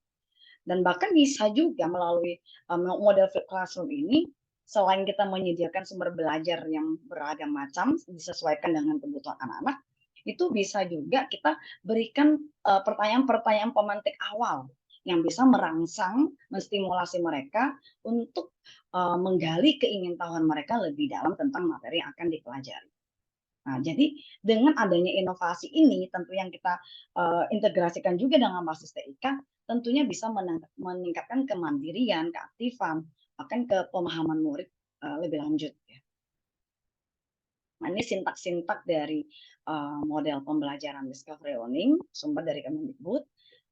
D: Dan bahkan bisa juga melalui model flipped classroom ini, selain kita menyediakan sumber belajar yang beragam macam disesuaikan dengan kebutuhan anak-anak, itu bisa juga kita berikan pertanyaan-pertanyaan pemantik awal yang bisa merangsang, menstimulasi mereka untuk menggali keingintahuan mereka lebih dalam tentang materi yang akan dipelajari. Nah, jadi dengan adanya inovasi ini, tentu yang kita integrasikan juga dengan basis TIK, tentunya bisa meningkatkan kemandirian, keaktifan, bahkan ke pemahaman murid lebih lanjut. Nah, ini sintak-sintak dari model pembelajaran discovery learning, sumber dari Kemendikbud,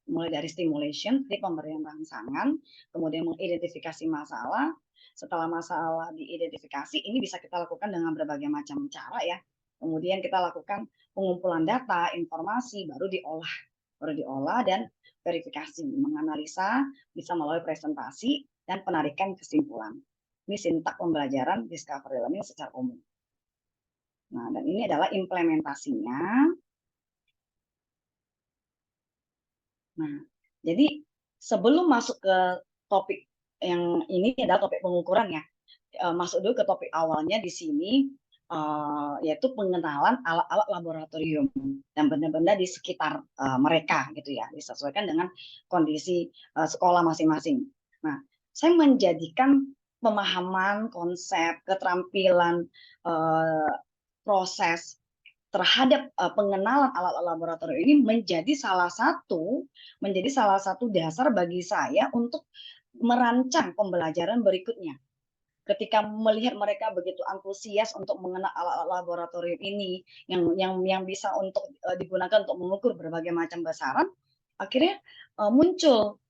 D: mulai dari stimulation, dari pemberian rangsangan, kemudian mengidentifikasi masalah. Setelah masalah diidentifikasi, ini bisa kita lakukan dengan berbagai macam cara ya. Kemudian kita lakukan pengumpulan data, informasi, baru diolah dan verifikasi, menganalisa, bisa melalui presentasi dan penarikan kesimpulan. Ini sintak pembelajaran discovery learning secara umum. Nah, dan ini adalah implementasinya. Nah, jadi sebelum masuk ke topik yang ini adalah topik pengukuran ya, masuk dulu ke topik awalnya di sini, yaitu pengenalan alat-alat laboratorium dan benda-benda di sekitar mereka gitu ya, disesuaikan dengan kondisi sekolah masing-masing. Nah, saya menjadikan pemahaman, konsep, keterampilan, proses terhadap pengenalan alat laboratorium ini menjadi salah satu dasar bagi saya untuk merancang pembelajaran berikutnya. Ketika melihat mereka begitu antusias untuk mengenal alat laboratorium ini yang bisa untuk digunakan untuk mengukur berbagai macam besaran, akhirnya muncul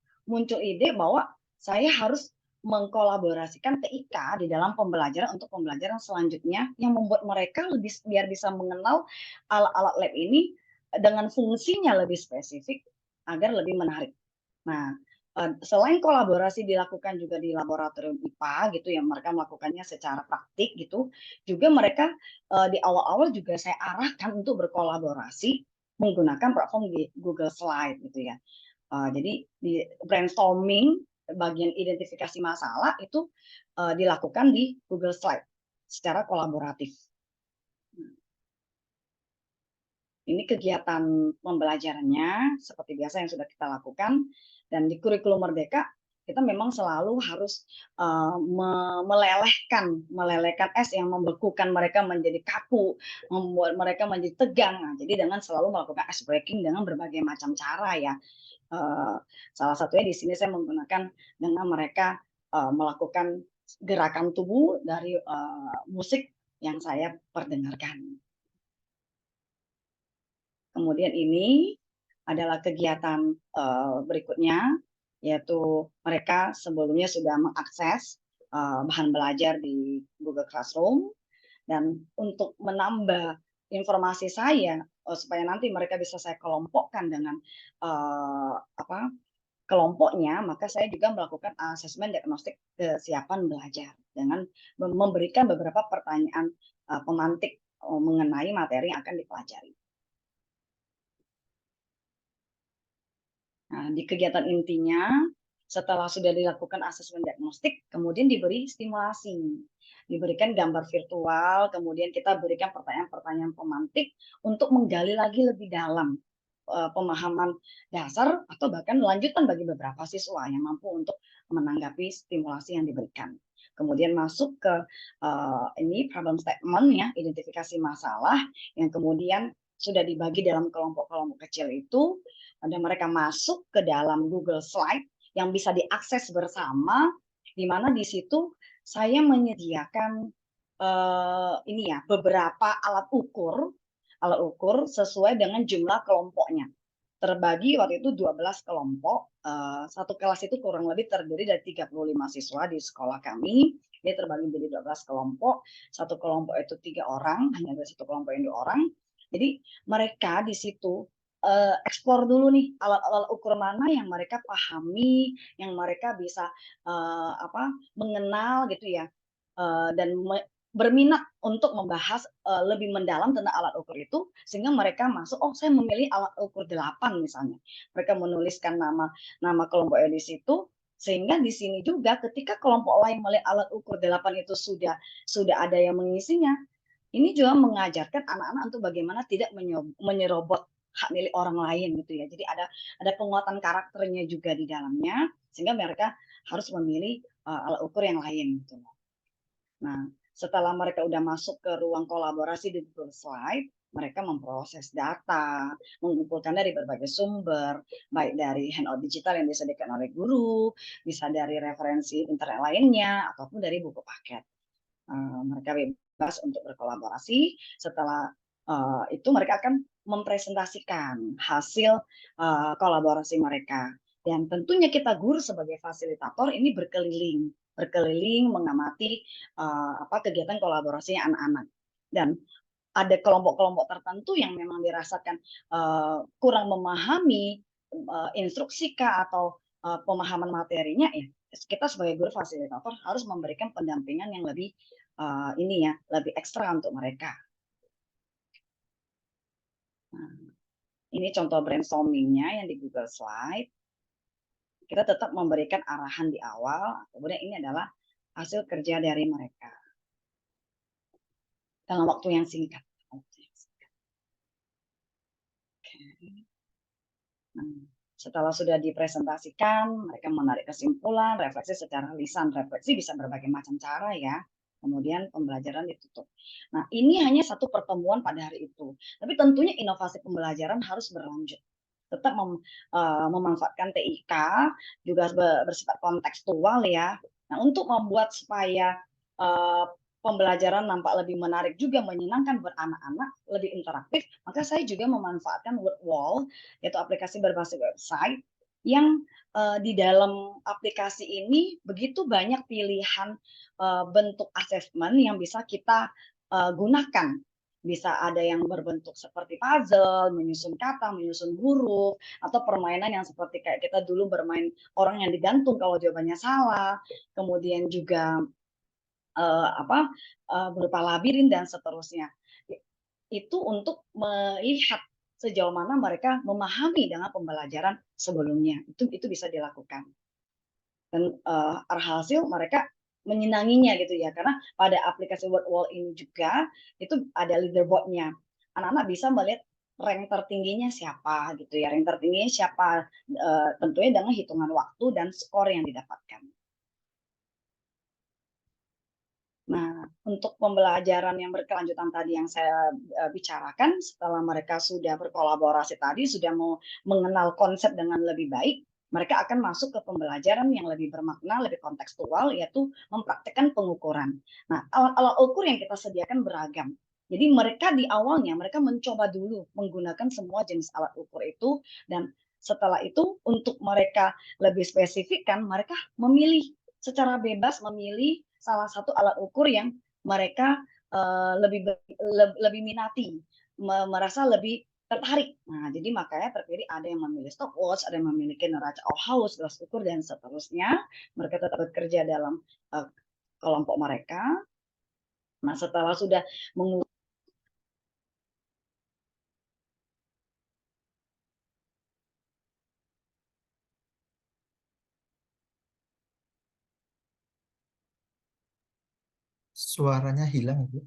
D: ide bahwa saya harus mengkolaborasikan TIK di dalam pembelajaran untuk pembelajaran selanjutnya yang membuat mereka biar bisa mengenal alat-alat lab ini dengan fungsinya lebih spesifik agar lebih menarik. Nah, selain kolaborasi dilakukan juga di laboratorium IPA gitu ya, mereka melakukannya secara praktik gitu, juga mereka di awal-awal juga saya arahkan untuk berkolaborasi menggunakan platform di Google Slide gitu ya. Jadi di brainstorming bagian identifikasi masalah itu dilakukan di Google Slide secara kolaboratif. Ini kegiatan pembelajarannya seperti biasa yang sudah kita lakukan, dan di kurikulum Merdeka kita memang selalu harus melelehkan es yang membekukan mereka menjadi kaku, membuat mereka menjadi tegang. Nah, jadi dengan selalu melakukan ice breaking dengan berbagai macam cara ya. Salah satunya di sini saya menggunakan dengan mereka melakukan gerakan tubuh dari musik yang saya perdengarkan. Kemudian ini adalah kegiatan berikutnya, yaitu mereka sebelumnya sudah mengakses bahan belajar di Google Classroom, dan untuk menambah informasi saya supaya nanti mereka bisa saya kelompokkan dengan kelompoknya, maka saya juga melakukan asesmen diagnostik kesiapan belajar dengan memberikan beberapa pertanyaan pemantik mengenai materi yang akan dipelajari. Nah, di kegiatan intinya Setelah sudah dilakukan asesmen diagnostik, kemudian diberi stimulasi. Diberikan gambar virtual, kemudian kita berikan pertanyaan-pertanyaan pemantik untuk menggali lagi lebih dalam pemahaman dasar atau bahkan lanjutan bagi beberapa siswa yang mampu untuk menanggapi stimulasi yang diberikan. Kemudian masuk ke ini problem statement ya, identifikasi masalah yang kemudian sudah dibagi dalam kelompok-kelompok kecil itu, dan mereka masuk ke dalam Google Slide yang bisa diakses bersama, di mana di situ saya menyediakan ini ya beberapa alat ukur sesuai dengan jumlah kelompoknya. Terbagi waktu itu 12 kelompok, satu kelas itu kurang lebih terdiri dari 35 siswa di sekolah kami. Dia terbagi menjadi 12 kelompok, satu kelompok itu 3 orang, hanya ada satu kelompok yang 2 orang. Jadi mereka di situ eksplor dulu nih alat-alat ukur mana yang mereka pahami, yang mereka bisa mengenal gitu ya, dan berminat untuk membahas lebih mendalam tentang alat ukur itu, sehingga mereka masuk, oh saya memilih alat ukur 8 misalnya. Mereka menuliskan nama kelompoknya di situ, sehingga di sini juga ketika kelompok lain melihat alat ukur 8 itu sudah ada yang mengisinya, ini juga mengajarkan anak-anak untuk bagaimana tidak menyerobot hak milik orang lain gitu ya. Jadi ada penguatan karakternya juga di dalamnya, sehingga mereka harus memilih alat ukur yang lain gitu. Nah, setelah mereka udah masuk ke ruang kolaborasi di Google Slide, mereka memproses data, mengumpulkan dari berbagai sumber, baik dari handout digital yang disediakan oleh guru, bisa dari referensi internet lainnya, ataupun dari buku paket. Mereka bebas untuk berkolaborasi. Setelah itu mereka akan mempresentasikan hasil kolaborasi mereka. Dan tentunya kita guru sebagai fasilitator ini berkeliling mengamati kegiatan kolaborasi anak-anak. Dan ada kelompok-kelompok tertentu yang memang dirasakan kurang memahami instruksi atau pemahaman materinya, ya kita sebagai guru fasilitator harus memberikan pendampingan yang lebih lebih ekstra untuk mereka. Nah, ini contoh brainstormingnya yang di Google Slide. Kita tetap memberikan arahan di awal, kemudian ini adalah hasil kerja dari mereka dalam waktu yang singkat. Nah, setelah sudah dipresentasikan, mereka menarik kesimpulan, refleksi secara lisan. Refleksi bisa berbagai macam cara ya. Kemudian pembelajaran ditutup. Nah, ini hanya satu pertemuan pada hari itu. Tapi tentunya inovasi pembelajaran harus berlanjut. Tetap memanfaatkan TIK, juga bersifat kontekstual ya. Nah, untuk membuat supaya pembelajaran nampak lebih menarik juga menyenangkan buat anak-anak, lebih interaktif, maka saya juga memanfaatkan word wall, yaitu aplikasi berbasis website, yang di dalam aplikasi ini begitu banyak pilihan bentuk assessment yang bisa kita gunakan. Bisa ada yang berbentuk seperti puzzle, menyusun kata, menyusun huruf, atau permainan yang seperti kayak kita dulu bermain orang yang digantung kalau jawabannya salah. Kemudian juga berupa labirin dan seterusnya. Itu untuk melihat sejauh mana mereka memahami dengan pembelajaran sebelumnya. Itu bisa dilakukan. Dan alhasil mereka menyenanginya gitu ya, karena pada aplikasi word wall ini juga itu ada leaderboardnya. Anak-anak bisa melihat rank tertingginya siapa gitu ya, rank tertingginya siapa, tentunya dengan hitungan waktu dan skor yang didapatkan. Nah, untuk pembelajaran yang berkelanjutan tadi yang saya bicarakan, setelah mereka sudah berkolaborasi tadi, sudah mau mengenal konsep dengan lebih baik, mereka akan masuk ke pembelajaran yang lebih bermakna, lebih kontekstual, yaitu mempraktikkan pengukuran. Nah, alat-alat ukur yang kita sediakan beragam. Jadi mereka di awalnya, mereka mencoba dulu menggunakan semua jenis alat ukur itu, dan setelah itu untuk mereka lebih spesifikkan, mereka memilih secara bebas memilih salah satu alat ukur yang mereka lebih minati, merasa lebih tertarik. Nah, jadi makanya terpilih ada yang memilih stopwatch, ada yang memiliki neraca House, gelas ukur, dan seterusnya. Mereka tetap bekerja dalam kelompok mereka. Nah, setelah sudah mengukur
B: Suaranya hilang, Ibu.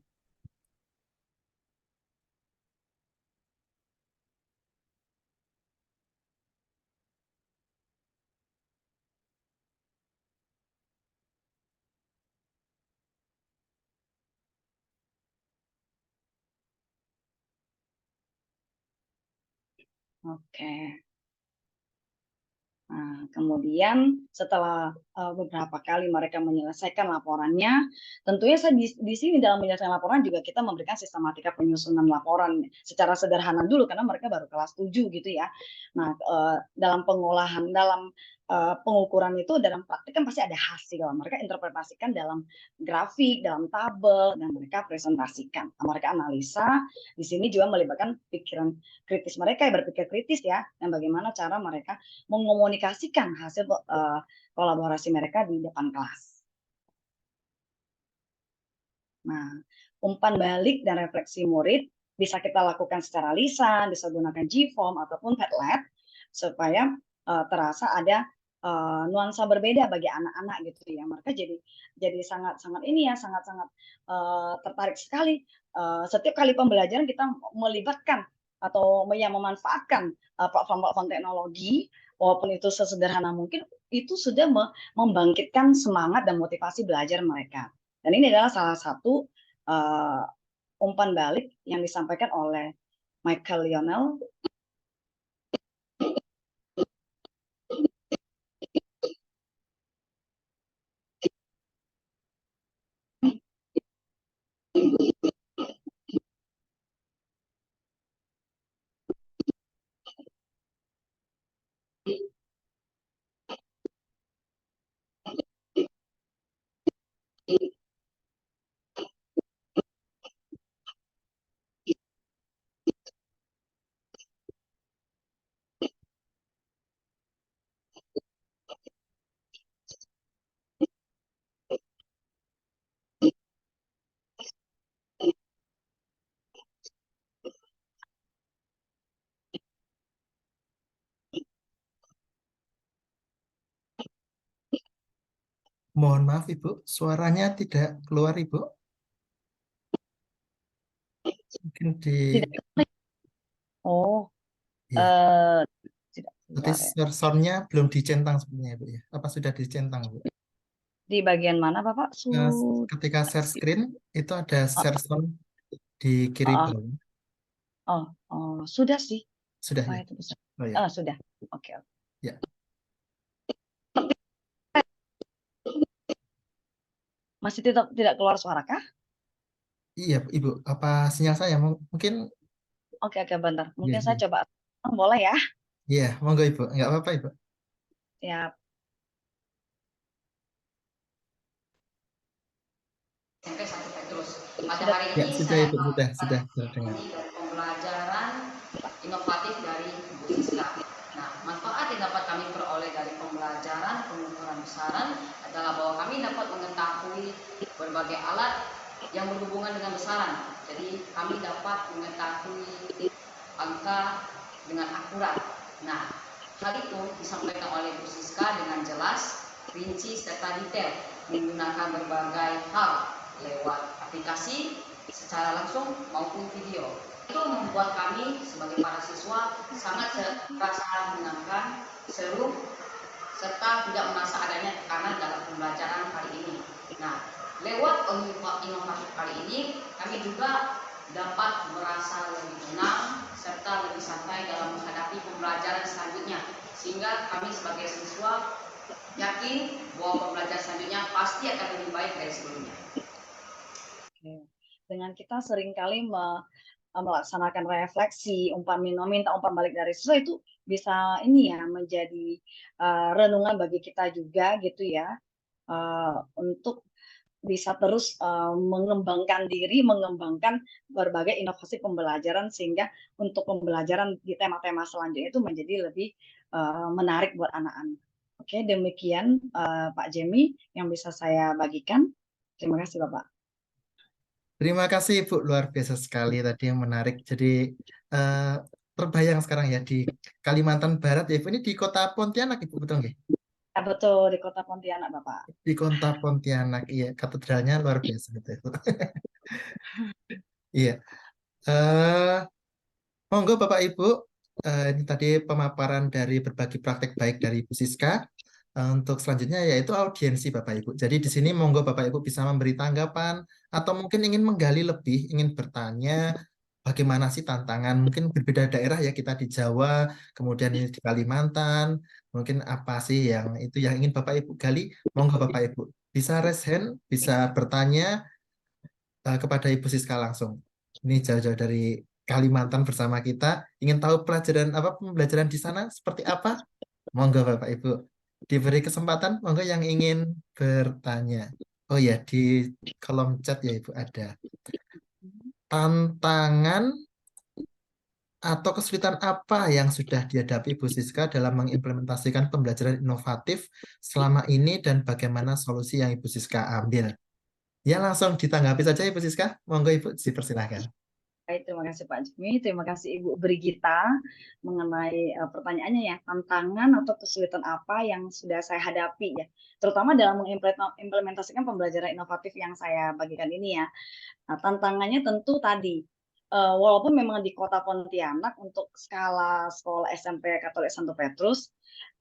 D: Oke. Nah, kemudian setelah beberapa kali mereka menyelesaikan laporannya, tentunya saya di sini dalam menyelesaikan laporan juga kita memberikan sistematika penyusunan laporan secara sederhana dulu karena mereka baru kelas 7 gitu ya. Nah, dalam pengolahan, dalam pengukuran itu dalam praktik kan pasti ada hasil. Mereka interpretasikan dalam grafik, dalam tabel, dan mereka presentasikan. Mereka analisa. Di sini juga melibatkan pikiran kritis mereka, berpikir kritis ya, dan bagaimana cara mereka mengomunikasikan hasil kolaborasi mereka di depan kelas. Nah, umpan balik dan refleksi murid bisa kita lakukan secara lisan, bisa gunakan G-form ataupun Padlet supaya terasa ada nuansa berbeda bagi anak-anak gitu ya. Mereka jadi sangat-sangat ini ya, sangat-sangat tertarik sekali. Setiap kali pembelajaran kita melibatkan atau yang memanfaatkan platform-platform teknologi, walaupun itu sesederhana mungkin, itu sudah membangkitkan semangat dan motivasi belajar mereka. Dan ini adalah salah satu umpan balik yang disampaikan oleh Michael Lionel.
B: Mohon maaf, Ibu. Suaranya tidak keluar, Ibu. Mungkin di...
D: Oh,
B: Iya.
D: tidak
B: Berarti
D: keluar ya.
B: soundnya belum dicentang sebenarnya, Ibu ya. Apa sudah dicentang, Bu?
D: Di bagian mana, Bapak?
B: Nah, ketika share screen, itu ada share sound di kiri bawah.
D: Sudah sih.
B: Sudah ya?
D: Itu besar.
B: Oh ya.
D: Sudah. Oke.
B: Ya.
D: Masih tidak keluar suara kah?
B: Iya, Ibu. Apa sinyal saya? Mungkin...
D: Oke, bentar. Mungkin
B: Iya,
D: saya
B: iya.
D: coba. Boleh ya?
B: Iya, monggo Ibu. Nggak apa-apa, Ibu.
D: Siap.
E: SMP 1 Petrus. Pada hari
B: Ya,
E: ini
B: sudah
E: saya
B: Ibu.
E: akan
B: Sudah dengar.
E: pembelajaran inovatif dari Bu Siska. Nah, manfaat yang dapat kami peroleh dari pembelajaran pengukuran besaran adalah bahwa kami dapat mengetahui berbagai alat yang berhubungan dengan besaran. Jadi kami dapat mengetahui angka dengan akurat. Nah, hal itu disampaikan oleh Bu Siska dengan jelas, rinci serta detail menggunakan berbagai hal lewat aplikasi secara langsung maupun video. Itu membuat kami sebagai para siswa sangat terasa menyenangkan, seru, serta tidak merasa adanya tekanan dalam pembelajaran kali ini. Nah, lewat inovatif kali ini, kami juga dapat merasa lebih tenang serta lebih santai dalam menghadapi pembelajaran selanjutnya, sehingga kami sebagai siswa yakin bahwa pembelajaran selanjutnya pasti akan lebih baik dari sebelumnya.
D: Dengan kita seringkali melaksanakan refleksi, minta umpan balik dari siswa itu bisa ini ya menjadi renungan bagi kita juga gitu ya, untuk bisa terus mengembangkan diri, mengembangkan berbagai inovasi pembelajaran sehingga untuk pembelajaran di tema-tema selanjutnya itu menjadi lebih menarik buat anak-anak. Oke, demikian Pak Jemi yang bisa saya bagikan. Terima kasih Bapak.
B: Terima kasih Ibu, luar biasa sekali tadi yang menarik. Jadi terbayang sekarang ya di Kalimantan Barat ya Ibu, ini di kota Pontianak Ibu, betul nggih?
D: Ya, betul di Kota Pontianak, Bapak.
B: Di Kota Pontianak, iya, katedralnya luar biasa betul. Iya. Eh, Monggo Bapak Ibu, ini tadi pemaparan dari berbagi praktek baik dari Bu Siska. Untuk selanjutnya yaitu audiensi Bapak Ibu. Jadi di sini monggo Bapak Ibu bisa memberi tanggapan atau mungkin ingin menggali lebih, ingin bertanya bagaimana sih tantangan. Mungkin berbeda daerah ya, kita di Jawa, kemudian ini di Kalimantan. Mungkin apa sih yang itu yang ingin Bapak Ibu gali? Monggo Bapak Ibu bisa raise hand, bisa bertanya kepada Ibu Siska langsung. Ini jauh-jauh dari Kalimantan bersama kita. Ingin tahu pelajaran apa, pembelajaran di sana seperti apa? Monggo Bapak Ibu diberi kesempatan. Monggo yang ingin bertanya. Oh ya, di kolom chat ya Ibu ada tantangan atau kesulitan apa yang sudah dihadapi Ibu Siska dalam mengimplementasikan pembelajaran inovatif selama ini dan bagaimana solusi yang Ibu Siska ambil? Ya langsung ditanggapi saja Ibu Siska. Monggo Ibu dipersilahkan.
D: Baik, terima kasih Pak Jimmy, terima kasih Ibu Brigita mengenai pertanyaannya ya, tantangan atau kesulitan apa yang sudah saya hadapi ya, terutama dalam mengimplementasikan pembelajaran inovatif yang saya bagikan ini ya. Nah, tantangannya tentu tadi, walaupun memang di Kota Pontianak untuk skala sekolah SMP Katolik Santo Petrus,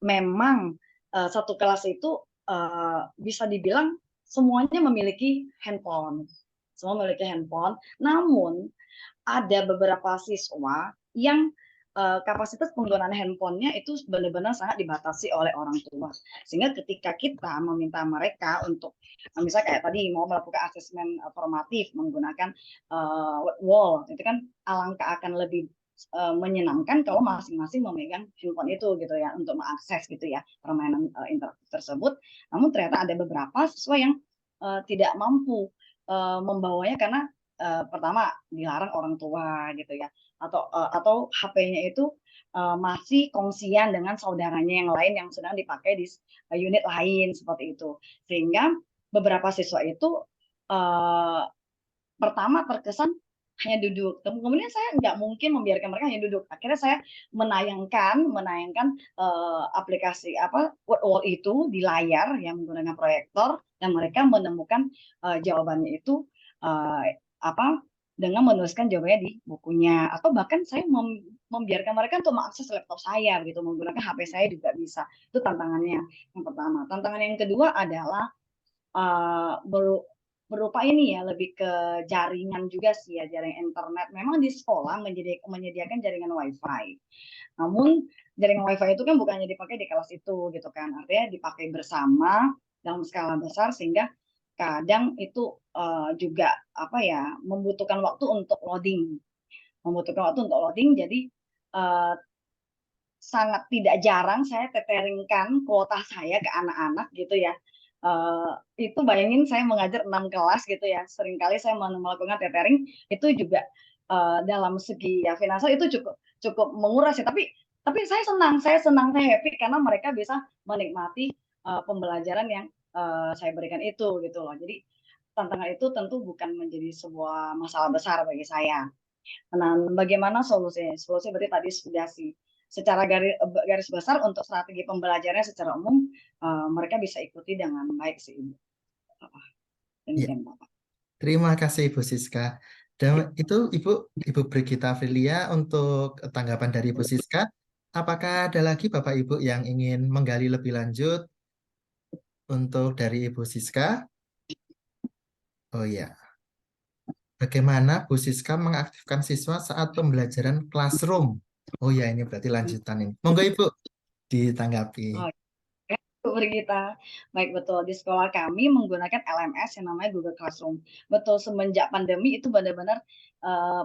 D: memang satu kelas itu bisa dibilang semuanya memiliki handphone, semua memiliki handphone, namun ada beberapa siswa yang kapasitas penggunaan handphonenya itu benar-benar sangat dibatasi oleh orang tua. Sehingga ketika kita meminta mereka untuk, misalnya kayak tadi mau melakukan asesmen formatif menggunakan wall, itu kan alangkah akan lebih menyenangkan kalau masing-masing memegang handphone itu gitu ya untuk mengakses gitu ya permainan interaktif tersebut. Namun ternyata ada beberapa siswa yang tidak mampu membawanya karena pertama dilarang orang tua gitu ya, atau HP-nya itu masih kongsian dengan saudaranya yang lain yang sedang dipakai di unit lain seperti itu, sehingga beberapa siswa itu pertama terkesan hanya duduk, kemudian saya nggak mungkin membiarkan mereka hanya duduk, akhirnya saya menayangkan aplikasi wall itu di layar yang menggunakan proyektor dan mereka menemukan jawabannya itu dengan menuliskan jawabannya di bukunya, atau bahkan saya membiarkan mereka untuk mengakses laptop saya gitu menggunakan HP saya juga bisa. Itu tantangannya yang pertama. Tantangan yang kedua adalah berupa ini ya, lebih ke jaringan juga sih ya, jaringan internet. Memang di sekolah menyediakan jaringan WiFi. Namun jaringan WiFi itu kan bukannya dipakai di kelas itu gitu kan, artinya dipakai bersama dalam skala besar sehingga kadang itu juga membutuhkan waktu untuk loading, jadi sangat tidak jarang saya teteringkan kuota saya ke anak-anak gitu ya. Itu bayangin saya mengajar 6 kelas gitu ya, seringkali saya melakukan tethering itu juga dalam segi ya finansial itu cukup menguras ya, tapi saya senang, saya happy karena mereka bisa menikmati pembelajaran yang saya berikan itu gitu loh. Jadi tantangan itu tentu bukan menjadi sebuah masalah besar bagi saya. Nah, bagaimana solusinya? Solusi berarti tadi sudah sih. Secara garis besar untuk strategi pembelajarannya secara umum mereka bisa ikuti dengan baik sih Ibu. Demikian Bapak.
B: Terima kasih Ibu Siska. Dan itu Ibu Brigita Aprilia untuk tanggapan dari Ibu Siska. Apakah ada lagi Bapak Ibu yang ingin menggali lebih lanjut untuk dari Ibu Siska? Oh ya, bagaimana Bu Siska mengaktifkan siswa saat pembelajaran classroom? Oh ya, ini berarti lanjutan ini. Monggo Ibu ditanggapi.
D: Oh, Bu Brigita, baik, betul. Di sekolah kami menggunakan LMS yang namanya Google Classroom. Betul, semenjak pandemi itu benar-benar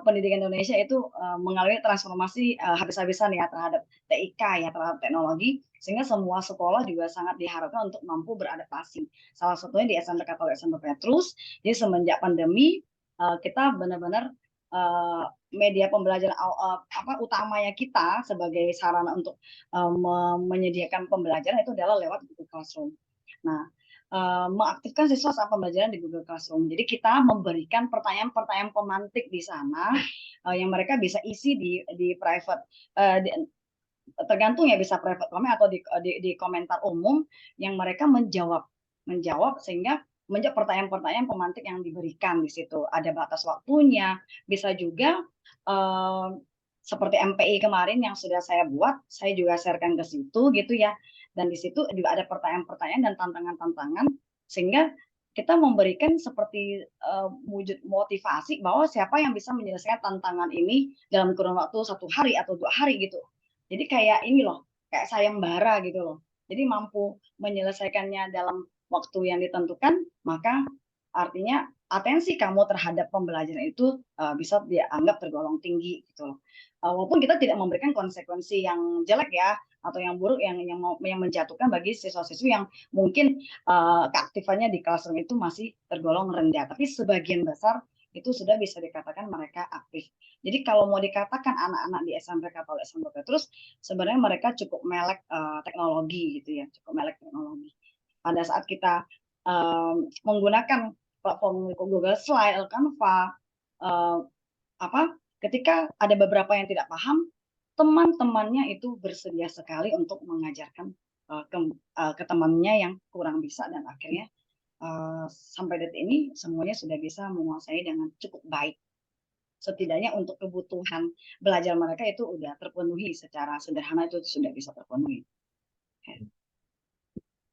D: pendidikan Indonesia itu mengalami transformasi habis-habisan ya terhadap TIK ya, terhadap teknologi, sehingga semua sekolah juga sangat diharapkan untuk mampu beradaptasi. Salah satunya di SMP Katolik Santo Petrus. Jadi semenjak pandemi kita benar-benar media pembelajaran utamanya kita sebagai sarana untuk menyediakan pembelajaran itu adalah lewat Google Classroom. Nah, mengaktifkan siswa saat pembelajaran di Google Classroom. Jadi kita memberikan pertanyaan-pertanyaan pemantik di sana yang mereka bisa isi di private tergantung ya, bisa private comment atau di komentar umum yang mereka menjawab sehingga menjawab pertanyaan-pertanyaan pemantik yang diberikan di situ. Ada batas waktunya, bisa juga seperti MPI kemarin yang sudah saya buat, saya juga sharekan ke situ gitu ya. Dan di situ juga ada pertanyaan-pertanyaan dan tantangan-tantangan, sehingga kita memberikan seperti wujud motivasi bahwa siapa yang bisa menyelesaikan tantangan ini dalam kurun waktu 1 hari atau 2 hari gitu. Jadi kayak ini loh, kayak sayembara gitu loh. Jadi mampu menyelesaikannya dalam waktu yang ditentukan, maka artinya atensi kamu terhadap pembelajaran itu bisa dianggap tergolong tinggi gitu loh. Walaupun kita tidak memberikan konsekuensi yang jelek ya, atau yang buruk yang menjatuhkan bagi siswa-siswi yang mungkin keaktifannya di classroom itu masih tergolong rendah, tapi sebagian besar itu sudah bisa dikatakan mereka aktif. Jadi kalau mau dikatakan anak-anak di SMP Katolik SMP Petrus, sebenarnya mereka cukup melek teknologi gitu ya, cukup melek teknologi. Pada saat kita menggunakan platform Google Slide, Canva, ketika ada beberapa yang tidak paham, teman-temannya itu bersedia sekali untuk mengajarkan ke temannya yang kurang bisa, dan akhirnya sampai detik ini semuanya sudah bisa menguasai dengan cukup baik. Setidaknya untuk kebutuhan belajar mereka itu sudah terpenuhi secara sederhana, itu sudah bisa terpenuhi.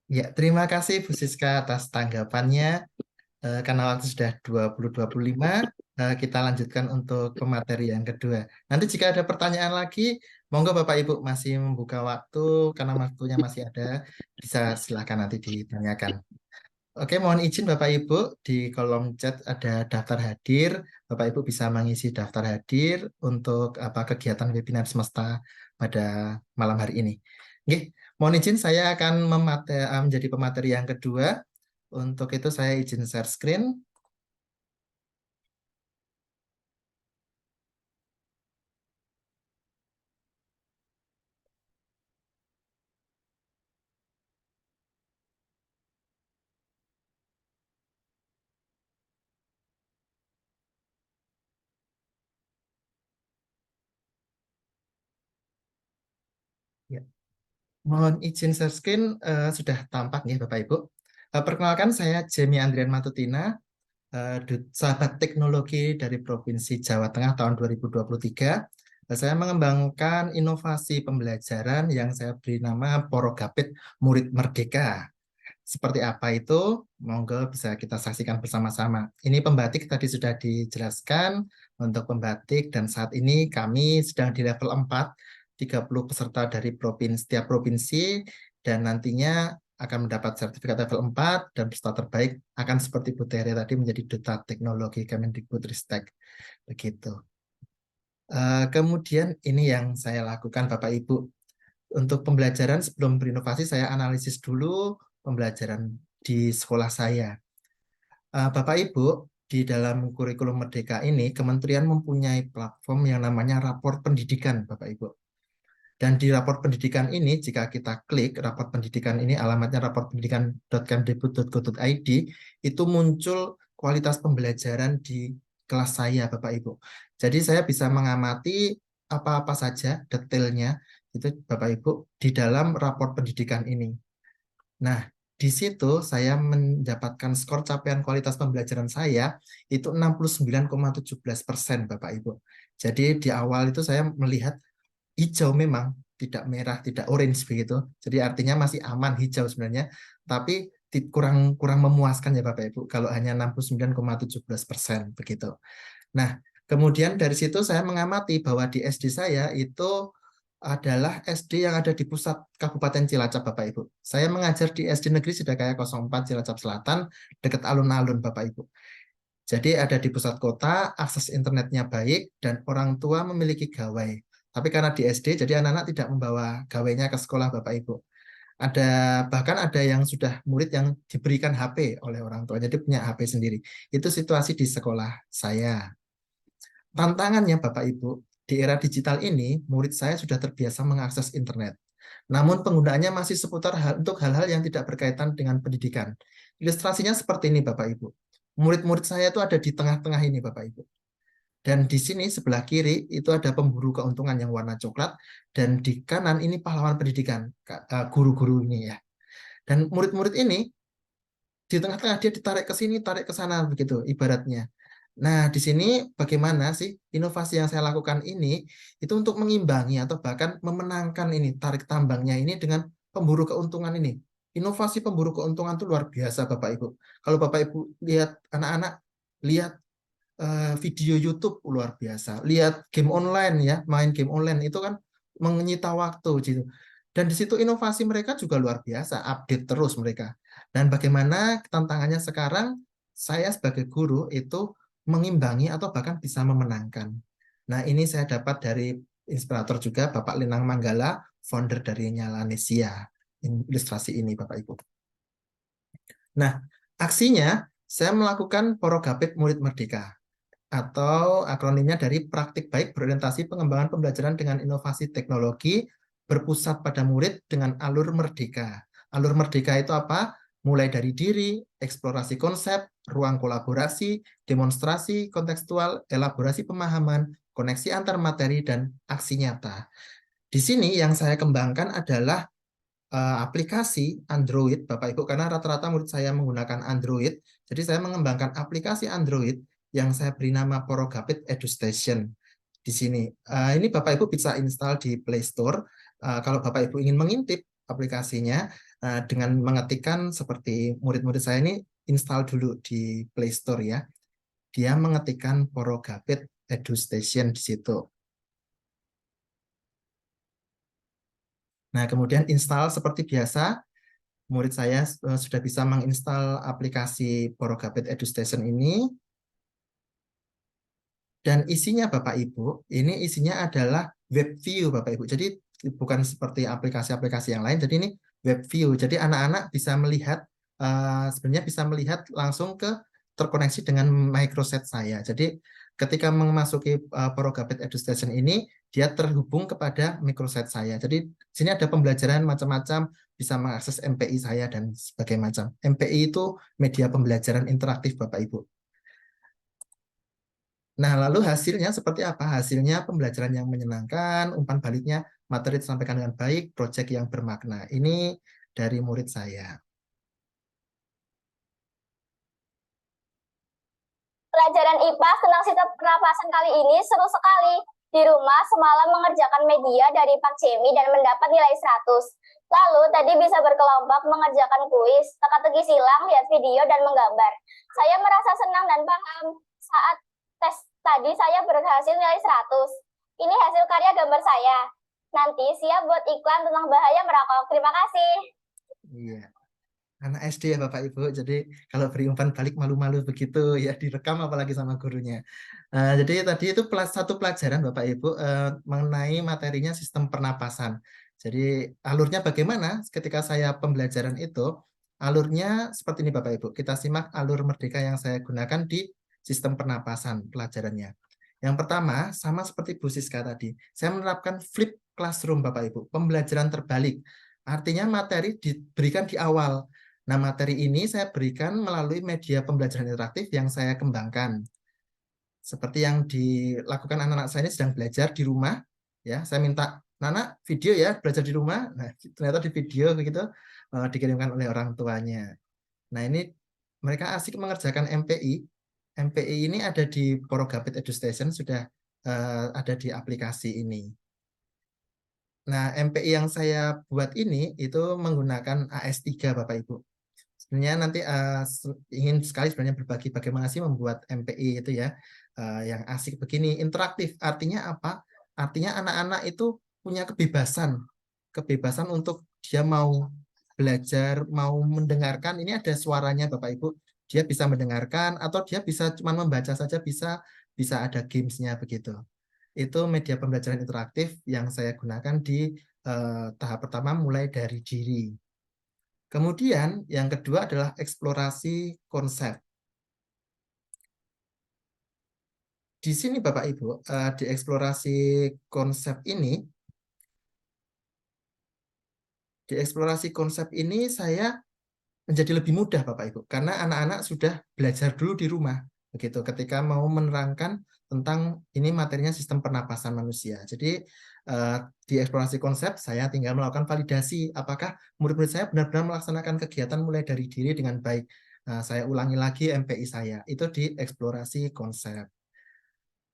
B: Ya, terima kasih Bu Siska atas tanggapannya. Karena waktu sudah 20.25, kita lanjutkan untuk pemateri yang kedua. Nanti jika ada pertanyaan lagi, monggo Bapak Ibu masih membuka waktu, karena waktunya masih ada, bisa silakan nanti ditanyakan. Oke, mohon izin Bapak Ibu, di kolom chat ada daftar hadir. Bapak Ibu bisa mengisi daftar hadir untuk kegiatan webinar semesta pada malam hari ini. Oke, mohon izin saya akan menjadi pemateri yang kedua. Untuk itu saya izin share screen. Ya. Mohon izin share screen, sudah tampak nih Bapak Ibu. Perkenalkan, saya Jamie Andrian Matutina, sahabat teknologi dari Provinsi Jawa Tengah tahun 2023. Saya mengembangkan inovasi pembelajaran yang saya beri nama Porogapit Murid Merdeka. Seperti apa itu? Monggo bisa kita saksikan bersama-sama. Ini pembatik tadi sudah dijelaskan untuk pembatik, dan saat ini kami sedang di level 4, 30 peserta dari setiap provinsi, dan nantinya akan mendapat sertifikat level 4, dan peserta terbaik akan seperti Bu Tere tadi menjadi Duta Teknologi Kemendikbudristek. Begitu. Kemudian ini yang saya lakukan Bapak Ibu. Untuk pembelajaran sebelum berinovasi, saya analisis dulu pembelajaran di sekolah saya. Bapak Ibu, di dalam kurikulum Merdeka ini, Kementerian mempunyai platform yang namanya Rapor Pendidikan, Bapak Ibu. Dan di rapor pendidikan ini, jika kita klik rapor pendidikan ini, alamatnya raporpendidikan.kemdikbud.go.id, itu muncul kualitas pembelajaran di kelas saya, Bapak Ibu. Jadi saya bisa mengamati apa-apa saja detailnya, itu Bapak Ibu, di dalam rapor pendidikan ini. Nah, di situ saya mendapatkan skor capaian kualitas pembelajaran saya itu 69,17%, Bapak Ibu. Jadi di awal itu saya melihat hijau, memang tidak merah, tidak orange begitu. Jadi artinya masih aman, hijau sebenarnya, tapi kurang memuaskan ya Bapak Ibu kalau hanya 69,17% begitu. Nah, kemudian dari situ saya mengamati bahwa di SD saya itu adalah SD yang ada di pusat Kabupaten Cilacap, Bapak Ibu. Saya mengajar di SD Negeri Sidakaya 04 Cilacap Selatan, dekat alun-alun, Bapak Ibu. Jadi ada di pusat kota, akses internetnya baik, dan orang tua memiliki gawai. Tapi karena di SD, jadi anak-anak tidak membawa gawainya ke sekolah, Bapak Ibu. Bahkan ada yang sudah murid yang diberikan HP oleh orang tua, jadi punya HP sendiri. Itu situasi di sekolah saya. Tantangannya Bapak Ibu, di era digital ini, murid saya sudah terbiasa mengakses internet. Namun penggunaannya masih seputar untuk hal-hal yang tidak berkaitan dengan pendidikan. Ilustrasinya seperti ini Bapak Ibu. Murid-murid saya itu ada di tengah-tengah ini Bapak Ibu. Dan di sini sebelah kiri itu ada pemburu keuntungan yang warna coklat, dan di kanan ini pahlawan pendidikan, guru-guru ini ya. Dan murid-murid ini di tengah-tengah dia ditarik ke sini, tarik ke sana begitu ibaratnya. Nah, di sini bagaimana sih inovasi yang saya lakukan ini itu untuk mengimbangi atau bahkan memenangkan ini tarik tambangnya ini dengan pemburu keuntungan ini. Inovasi pemburu keuntungan itu luar biasa Bapak Ibu. Kalau Bapak Ibu lihat anak-anak lihat video YouTube luar biasa, lihat game online ya, main game online itu kan menyita waktu gitu. Dan di situ inovasi mereka juga luar biasa, update terus mereka. Dan bagaimana tantangannya sekarang, saya sebagai guru itu mengimbangi atau bahkan bisa memenangkan. Nah, ini saya dapat dari inspirator juga, Bapak Linang Manggala, founder dari Nyalanesia. Ilustrasi ini, Bapak Ibu. Nah, aksinya saya melakukan Porogapit Murid Merdeka, atau akronimnya dari Praktik Baik Berorientasi Pengembangan Pembelajaran dengan Inovasi Teknologi berpusat pada murid dengan alur merdeka. Alur merdeka itu apa? Mulai dari diri, eksplorasi konsep, ruang kolaborasi, demonstrasi kontekstual, elaborasi pemahaman, koneksi antar materi, dan aksi nyata. Di sini yang saya kembangkan adalah aplikasi Android, Bapak Ibu, karena rata-rata murid saya menggunakan Android. Jadi saya mengembangkan aplikasi Android yang saya beri nama Porogapit EduStation. Di sini, ini Bapak Ibu bisa install di Play Store. Kalau Bapak Ibu ingin mengintip aplikasinya dengan mengetikkan seperti murid-murid saya ini install dulu di Play Store ya. Dia mengetikkan Porogapit EduStation di situ. Nah, kemudian install seperti biasa, murid saya sudah bisa menginstal aplikasi Porogapit EduStation ini. Dan isinya Bapak Ibu, ini isinya adalah web view Bapak Ibu. Jadi bukan seperti aplikasi-aplikasi yang lain, jadi ini web view. Jadi anak-anak bisa melihat, sebenarnya bisa melihat langsung ke terkoneksi dengan microset saya. Jadi ketika memasuki Porogapit EduStation ini, dia terhubung kepada microset saya. Jadi sini ada pembelajaran macam-macam, bisa mengakses MPI saya dan sebagainya macam. MPI itu media pembelajaran interaktif Bapak Ibu. Nah, lalu hasilnya seperti apa? Hasilnya pembelajaran yang menyenangkan, umpan baliknya materi disampaikan dengan baik, proyek yang bermakna. Ini dari murid saya.
F: Pelajaran IPA senang sistem pernapasan kali ini seru sekali. Di rumah semalam mengerjakan media dari Pak Jemi dan mendapat nilai 100. Lalu tadi bisa berkelompok mengerjakan kuis, teka-teki silang, lihat video, dan menggambar. Saya merasa senang dan paham. Saat tes tadi saya berhasil nilai 100. Ini hasil karya gambar saya. Nanti siap buat iklan tentang bahaya merokok. Terima kasih.
B: Iya. Anak SD ya Bapak Ibu, jadi kalau beri umpan balik malu-malu begitu ya, direkam apalagi sama gurunya. Jadi tadi itu satu pelajaran Bapak Ibu mengenai materinya sistem pernapasan. Jadi alurnya bagaimana ketika saya pembelajaran itu, alurnya seperti ini Bapak Ibu. Kita simak alur merdeka yang saya gunakan di sistem pernapasan pelajarannya. Yang pertama, sama seperti Bu Siska tadi, saya menerapkan flip classroom Bapak Ibu, pembelajaran terbalik. Artinya materi diberikan di awal. Nah, materi ini saya berikan melalui media pembelajaran interaktif yang saya kembangkan. Seperti yang dilakukan anak-anak saya ini sedang belajar di rumah, ya. Saya minta, "Nana, video ya, belajar di rumah." Nah, ternyata di video begitu dikirimkan oleh orang tuanya. Nah, ini mereka asik mengerjakan MPI. MPI ini ada di Porogapit EduStation, sudah ada di aplikasi ini. Nah, MPI yang saya buat ini itu menggunakan AS3 Bapak Ibu. Sebenarnya nanti ingin sekali sebenarnya berbagi bagaimana sih membuat MPI itu ya, yang asik begini, interaktif. Artinya apa? Artinya anak-anak itu punya kebebasan untuk dia mau belajar, mau mendengarkan. Ini ada suaranya Bapak Ibu. Dia bisa mendengarkan atau dia bisa cuma membaca saja, bisa ada gamesnya begitu. Itu media pembelajaran interaktif yang saya gunakan di tahap pertama mulai dari diri. Kemudian yang kedua adalah eksplorasi konsep. Di sini Bapak Ibu, di eksplorasi konsep ini saya menjadi lebih mudah Bapak Ibu, karena anak-anak sudah belajar dulu di rumah. begitu, ketika mau menerangkan tentang ini materinya sistem pernapasan manusia. Jadi di eksplorasi konsep saya tinggal melakukan validasi apakah murid-murid saya benar-benar melaksanakan kegiatan mulai dari diri dengan baik. Nah, saya ulangi lagi MPI saya, itu di eksplorasi konsep.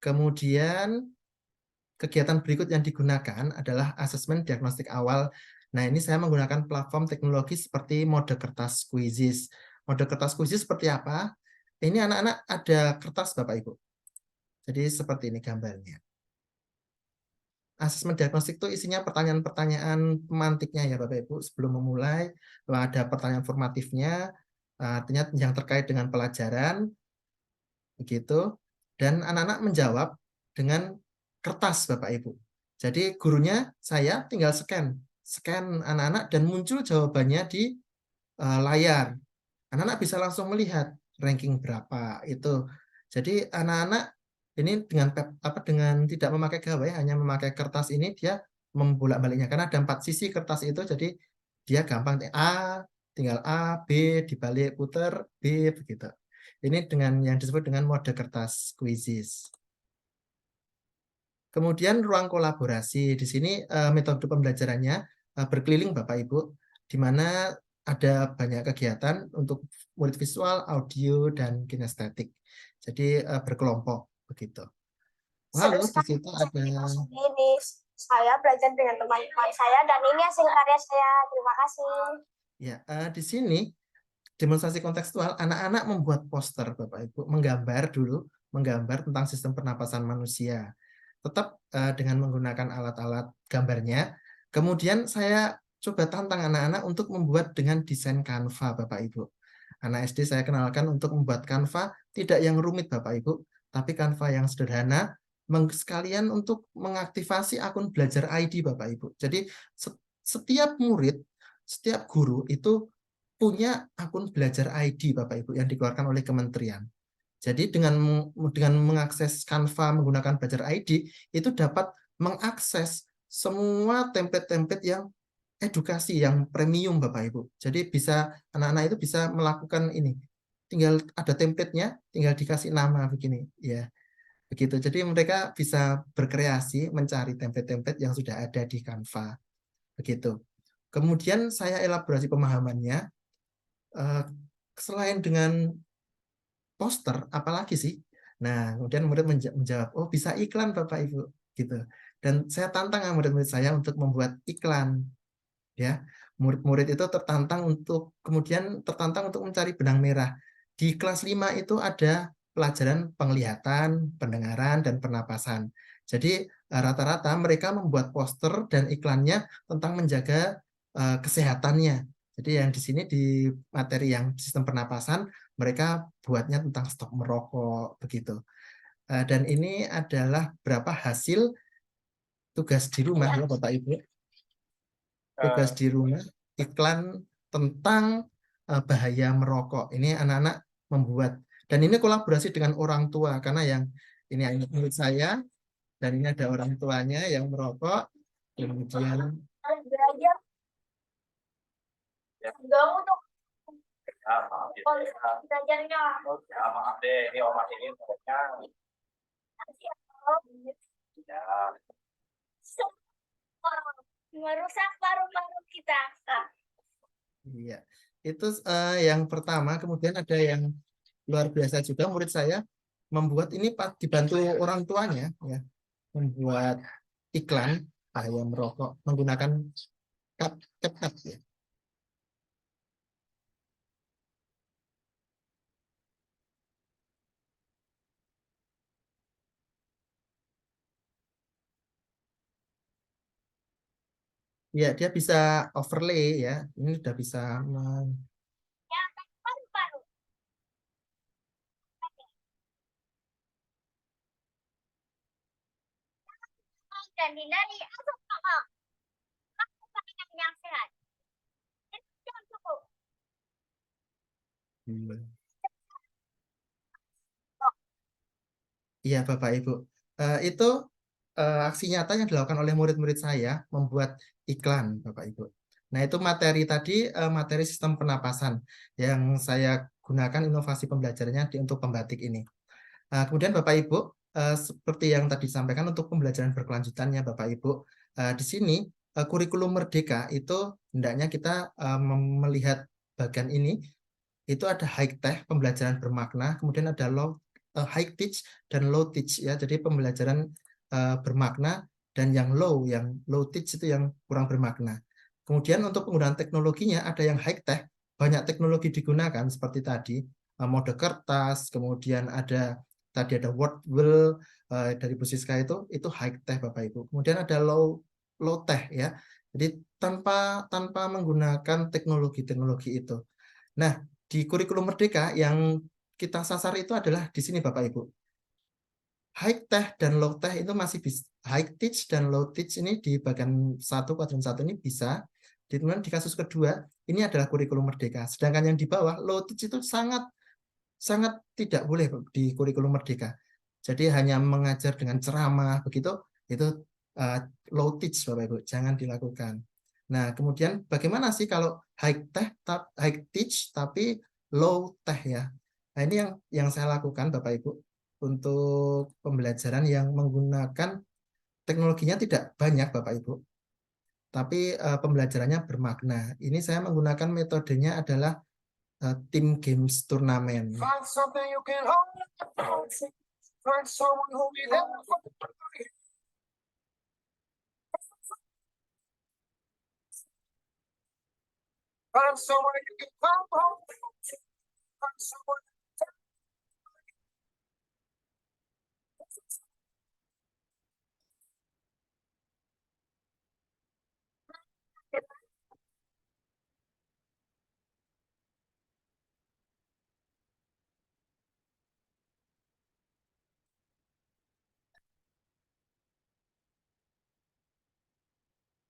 B: Kemudian kegiatan berikut yang digunakan adalah asesmen diagnostik awal. Nah, ini saya menggunakan platform teknologi seperti mode kertas Quizzes. Mode kertas Quizzes seperti apa? Ini anak-anak ada kertas Bapak Ibu. Jadi seperti ini gambarnya. Asesmen diagnostik itu isinya pertanyaan-pertanyaan pemantiknya ya Bapak Ibu. Sebelum memulai, ada pertanyaan formatifnya, artinya yang terkait dengan pelajaran, begitu. Dan anak-anak menjawab dengan kertas Bapak Ibu. Jadi gurunya saya tinggal scan anak-anak dan muncul jawabannya di layar. Anak-anak bisa langsung melihat ranking berapa itu. Jadi anak-anak ini dengan tidak memakai gawai, hanya memakai kertas ini dia membolak-baliknya karena ada 4 sisi kertas itu, jadi dia gampang tinggal A, B dibalik putar B begitu. Ini dengan yang disebut dengan mode kertas Quizzes. Kemudian ruang kolaborasi di sini metode pembelajarannya berkeliling Bapak Ibu, di mana ada banyak kegiatan untuk murid visual, audio, dan kinestetik. Jadi berkelompok begitu. Lalu di situ ada
F: ini saya belajar dengan teman-teman saya dan ini hasil karya saya. Terima kasih.
B: Ya, di sini demonstrasi kontekstual anak-anak membuat poster Bapak Ibu, menggambar tentang sistem pernapasan manusia. Tetap dengan menggunakan alat-alat gambarnya. Kemudian saya coba tantang anak-anak untuk membuat dengan desain Canva Bapak Ibu. Anak SD saya kenalkan untuk membuat Canva tidak yang rumit Bapak Ibu, tapi Canva yang sederhana, sekalian untuk mengaktifasi akun belajar ID Bapak Ibu. Jadi setiap murid, setiap guru itu punya akun belajar ID Bapak Ibu yang dikeluarkan oleh kementerian. Jadi dengan mengakses Canva menggunakan belajar ID, itu dapat mengakses semua template-template yang edukasi yang premium Bapak Ibu. Jadi bisa anak-anak itu bisa melakukan ini. Tinggal ada template-nya, tinggal dikasih nama begini ya. Begitu. Jadi mereka bisa berkreasi mencari template-template yang sudah ada di Canva. Begitu. Kemudian saya elaborasi pemahamannya. Selain dengan poster, apalagi sih? Nah, kemudian murid menjawab, oh bisa iklan Bapak Ibu, gitu. Dan saya tantang murid-murid saya untuk membuat iklan, ya. Murid-murid itu tertantang untuk mencari benang merah. Di kelas 5 itu ada pelajaran penglihatan, pendengaran, dan pernapasan. Jadi rata-rata mereka membuat poster dan iklannya tentang menjaga kesehatannya. Jadi yang di sini di materi yang sistem pernapasan mereka buatnya tentang stop merokok begitu. Dan ini adalah berapa hasil tugas di rumah ya Bapak Ibu. Tugas di rumah iklan tentang bahaya merokok. Ini anak-anak membuat dan ini kolaborasi dengan orang tua karena yang ini murid saya dan ini ada orang tuanya yang merokok. Kemudian
F: Belajar enggak untuk belajarnya.
G: Ya, maaf deh, ini omat ini
F: Merusak paru-paru kita.
B: Iya, itu yang pertama. Kemudian ada yang luar biasa juga, murid saya membuat ini dibantu orang tuanya, ya, membuat iklan bahaya merokok menggunakan CapCut ya. Ya, dia bisa overlay ya. Ini sudah bisa
F: Paru-paru. Dan hindari asap rokok. Makan yang sehat. Jangan cukup.
B: Iya, Bapak Ibu. Itu aksi nyata yang dilakukan oleh murid-murid saya membuat iklan, Bapak Ibu. Nah, itu materi tadi, materi sistem pernapasan yang saya gunakan inovasi pembelajarannya untuk pembatik ini. Kemudian Bapak Ibu, seperti yang tadi disampaikan untuk pembelajaran berkelanjutannya Bapak Ibu, di sini kurikulum Merdeka itu hendaknya kita melihat bagian ini, itu ada high tech, pembelajaran bermakna, kemudian ada high teach dan low teach ya. Jadi pembelajaran bermakna dan yang low teach itu yang kurang bermakna. Kemudian untuk penggunaan teknologinya ada yang high tech, banyak teknologi digunakan seperti tadi, mode kertas, kemudian tadi ada Wordwell dari Bu Siska itu high tech Bapak Ibu. Kemudian ada low tech ya. Jadi tanpa menggunakan teknologi itu. Nah, di kurikulum Merdeka yang kita sasar itu adalah di sini Bapak Ibu. High tech dan low tech itu masih bisa, high teach dan low teach ini di bagian 1 kuadran 1 ini bisa. Kemudian di kasus kedua ini adalah kurikulum Merdeka. Sedangkan yang di bawah low teach itu sangat tidak boleh di kurikulum Merdeka. Jadi hanya mengajar dengan ceramah begitu, itu low teach Bapak Ibu, jangan dilakukan. Nah, kemudian bagaimana sih kalau high teach tapi low tech ya? Nah, ini yang saya lakukan Bapak Ibu untuk pembelajaran yang menggunakan teknologinya tidak banyak Bapak Ibu. Tapi pembelajarannya bermakna. Ini saya menggunakan metodenya adalah tim games turnamen.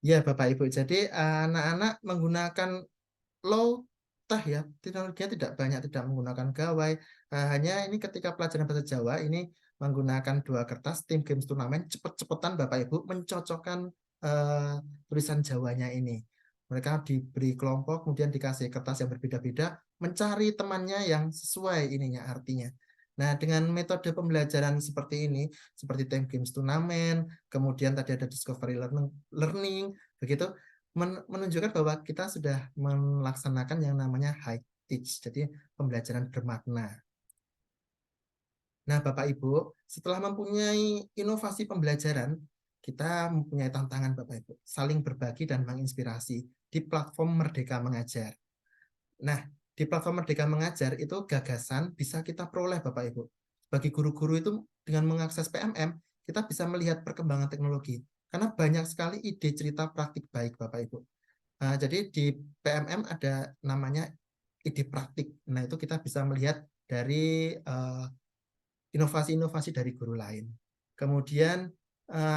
B: Ya Bapak Ibu, jadi anak-anak menggunakan low tech ya, teknologinya tidak banyak, tidak menggunakan gawai. Hanya ini ketika pelajaran bahasa Jawa ini menggunakan 2 kertas, tim games turnamen, cepet-cepetan Bapak Ibu mencocokkan tulisan Jawanya ini. Mereka diberi kelompok, kemudian dikasih kertas yang berbeda-beda, mencari temannya yang sesuai ininya artinya. Nah, dengan metode pembelajaran seperti ini, seperti time games turnamen, kemudian tadi ada discovery learning, begitu, menunjukkan bahwa kita sudah melaksanakan yang namanya high teach, jadi pembelajaran bermakna. Nah, Bapak Ibu, setelah mempunyai inovasi pembelajaran, kita mempunyai tantangan Bapak Ibu, saling berbagi dan menginspirasi di platform Merdeka Mengajar. Nah, di platform Merdeka Mengajar itu gagasan bisa kita peroleh Bapak Ibu. Bagi guru-guru itu dengan mengakses PMM, kita bisa melihat perkembangan teknologi. Karena banyak sekali ide cerita praktik baik Bapak Ibu. Jadi di PMM ada namanya ide praktik. Nah, itu kita bisa melihat dari inovasi-inovasi dari guru lain. Kemudian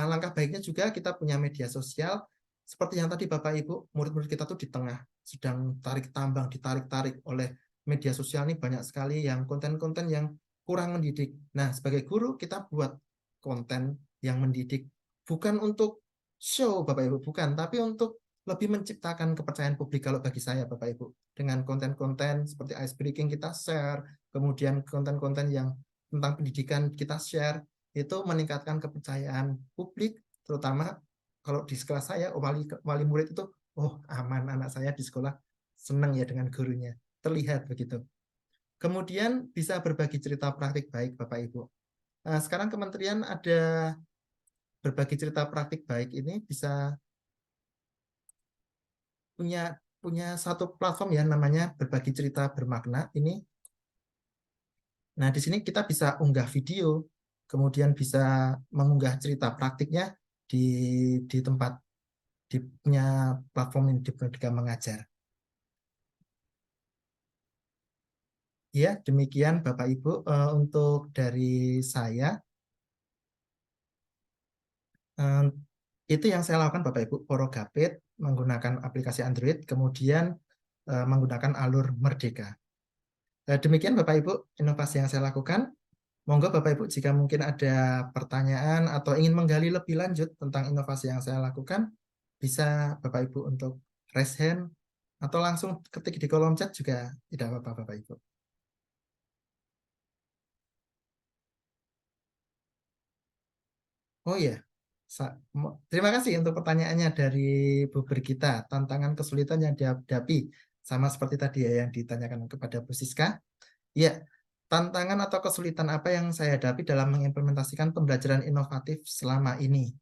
B: langkah baiknya juga kita punya media sosial. Seperti yang tadi Bapak Ibu, murid-murid kita tuh di tengah sedang tarik tambang, ditarik-tarik oleh media sosial ini banyak sekali yang konten-konten yang kurang mendidik. Nah, sebagai guru kita buat konten yang mendidik, bukan untuk show Bapak Ibu, bukan, tapi untuk lebih menciptakan kepercayaan publik kalau bagi saya Bapak Ibu. Dengan konten-konten seperti ice breaking kita share, kemudian konten-konten yang tentang pendidikan kita share, itu meningkatkan kepercayaan publik, terutama kalau di sekolah saya, wali murid itu, oh aman anak saya di sekolah, senang ya dengan gurunya, terlihat begitu. Kemudian bisa berbagi cerita praktik baik Bapak Ibu. Nah, sekarang kementerian ada berbagi cerita praktik baik ini bisa punya satu platform ya namanya berbagi cerita bermakna ini. Nah, di sini kita bisa unggah video, kemudian bisa mengunggah cerita praktiknya di tempat di punya platform yang Merdeka Mengajar. Ya, demikian Bapak Ibu untuk dari saya. Itu yang saya lakukan Bapak Ibu, Porogapit menggunakan aplikasi Android, kemudian menggunakan alur Merdeka. Demikian Bapak Ibu inovasi yang saya lakukan. Monggo Bapak Ibu jika mungkin ada pertanyaan atau ingin menggali lebih lanjut tentang inovasi yang saya lakukan, bisa Bapak Ibu untuk raise hand atau langsung ketik di kolom chat juga tidak apa-apa Bapak Ibu. Oh iya, terima kasih untuk pertanyaannya dari Bu Brigita. Tantangan kesulitan yang dihadapi sama seperti tadi ya yang ditanyakan kepada Bu Siska. Ya, tantangan atau kesulitan apa yang saya hadapi dalam mengimplementasikan pembelajaran inovatif selama ini?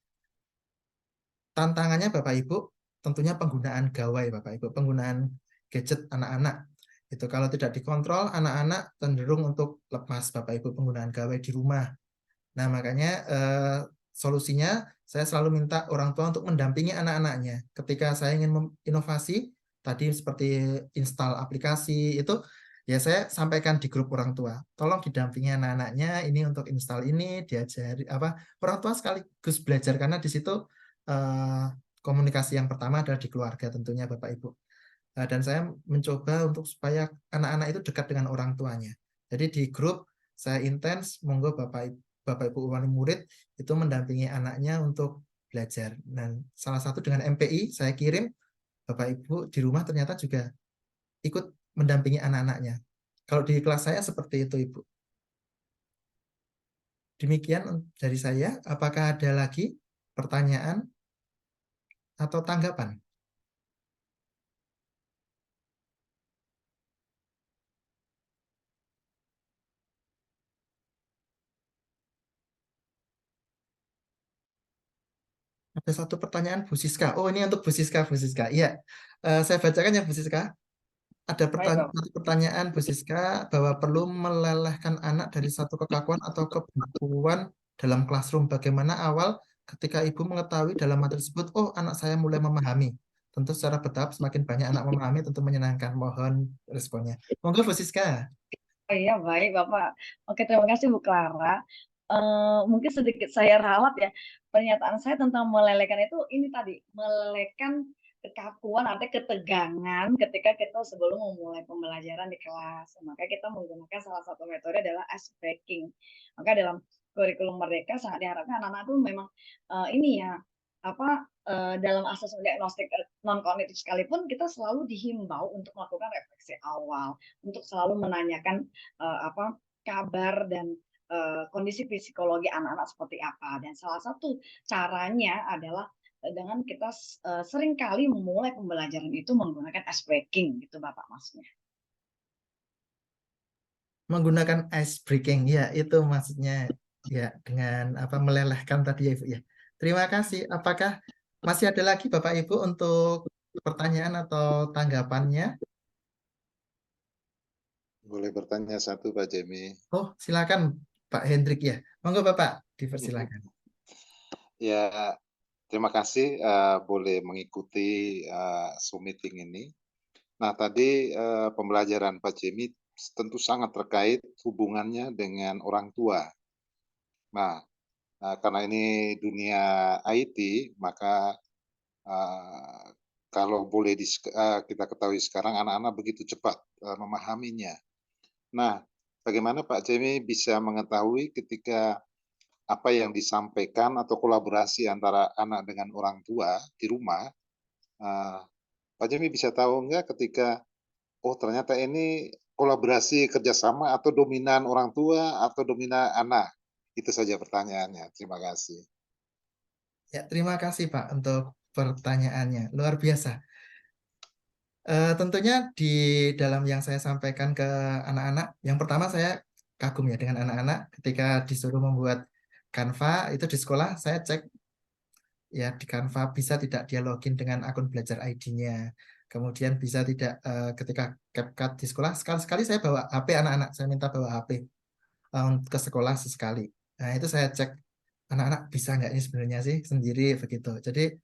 B: Tantangannya Bapak Ibu, tentunya penggunaan gawai Bapak Ibu, penggunaan gadget anak-anak. Itu kalau tidak dikontrol, anak-anak cenderung untuk lepas Bapak Ibu penggunaan gawai di rumah. Nah, makanya solusinya saya selalu minta orang tua untuk mendampingi anak-anaknya. Ketika saya ingin inovasi, tadi seperti install aplikasi, itu ya saya sampaikan di grup orang tua. Tolong didampingi anak-anaknya, ini untuk install ini, diajari apa. Orang tua sekaligus belajar, karena di situ komunikasi yang pertama adalah di keluarga tentunya Bapak Ibu. Dan saya mencoba untuk supaya anak-anak itu dekat dengan orang tuanya. Jadi di grup saya intens, monggo Bapak Ibu wali murid itu mendampingi anaknya untuk belajar. Dan salah satu dengan MPI saya kirim, Bapak Ibu di rumah ternyata juga ikut mendampingi anak-anaknya. Kalau di kelas saya seperti itu, Ibu. Demikian dari saya. Apakah ada lagi pertanyaan atau tanggapan? Ada satu pertanyaan Bu Siska. Oh, ini untuk Bu Siska, Bu Siska. Iya, saya bacakan ya Bu Siska. Ada satu pertanyaan Bu Siska bahwa perlu melelehkan anak dari satu kekakuan atau kebukuan dalam classroom. Bagaimana awal ketika ibu mengetahui dalam materi tersebut, oh anak saya mulai memahami. Tentu secara bertahap semakin banyak anak memahami, tentu menyenangkan. Mohon responnya. Monggo Bu Siska.
D: Oh iya, baik Bapak. Oke, terima kasih Bu Clara. Mungkin sedikit saya ralat ya. Pernyataan saya tentang melelehkan itu ini tadi, melelehkan kekakuan atau ketegangan ketika kita sebelum memulai pembelajaran di kelas. Maka kita menggunakan salah satu metode adalah ice breaking. Maka dalam kurikulum Merdeka sangat diharapkan anak-anak itu memang ini ya, dalam asesmen diagnostik non kognitif sekalipun kita selalu dihimbau untuk melakukan refleksi awal, untuk selalu menanyakan kabar dan kondisi psikologi anak-anak seperti apa. Dan salah satu caranya adalah dengan kita seringkali memulai pembelajaran itu menggunakan ice breaking, gitu Bapak maksudnya.
B: Menggunakan ice breaking, ya itu maksudnya ya, dengan melelehkan tadi ya Ibu ya. Terima kasih. Apakah masih ada lagi Bapak Ibu untuk pertanyaan atau tanggapannya?
H: Boleh bertanya satu Pak Jemi.
B: Oh, silakan Pak Hendrik ya. Monggo Bapak, dipersilakan.
H: Ya, terima kasih boleh mengikuti Zoom meeting ini. Nah, tadi pembelajaran Pak Jemi tentu sangat terkait hubungannya dengan orang tua. Nah, karena ini dunia IT, maka kalau boleh kita ketahui sekarang anak-anak begitu cepat memahaminya. Nah, bagaimana Pak Jemi bisa mengetahui ketika apa yang disampaikan atau kolaborasi antara anak dengan orang tua di rumah, Pak Jemi bisa tahu nggak ketika, oh ternyata ini kolaborasi kerjasama atau dominan orang tua atau dominan anak? Itu saja pertanyaannya. Terima kasih.
B: Ya, terima kasih Pak untuk pertanyaannya. Luar biasa. Tentunya di dalam yang saya sampaikan ke anak-anak, yang pertama saya kagum ya dengan anak-anak ketika disuruh membuat Canva itu di sekolah, saya cek ya di Canva bisa tidak dia login dengan akun belajar ID-nya. Kemudian bisa tidak ketika CapCut di sekolah, sekali-sekali saya bawa HP anak-anak, saya minta bawa HP ke sekolah sesekali. Nah itu saya cek anak-anak bisa nggak ini sebenarnya sih sendiri begitu. Jadi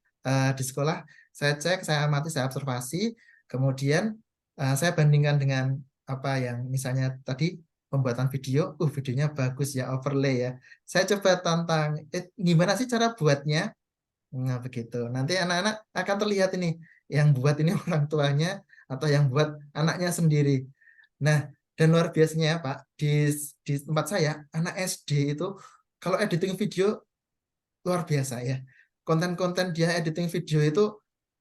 B: di sekolah saya cek, saya amati, saya observasi, kemudian saya bandingkan dengan apa yang misalnya tadi pembuatan video, videonya bagus ya, overlay ya. Saya coba tantang, gimana sih cara buatnya? Nah begitu. Nanti anak-anak akan terlihat ini, yang buat ini orang tuanya atau yang buat anaknya sendiri. Nah dan luar biasanya Pak, di tempat saya anak SD itu kalau editing video luar biasa ya. Konten-konten dia editing video itu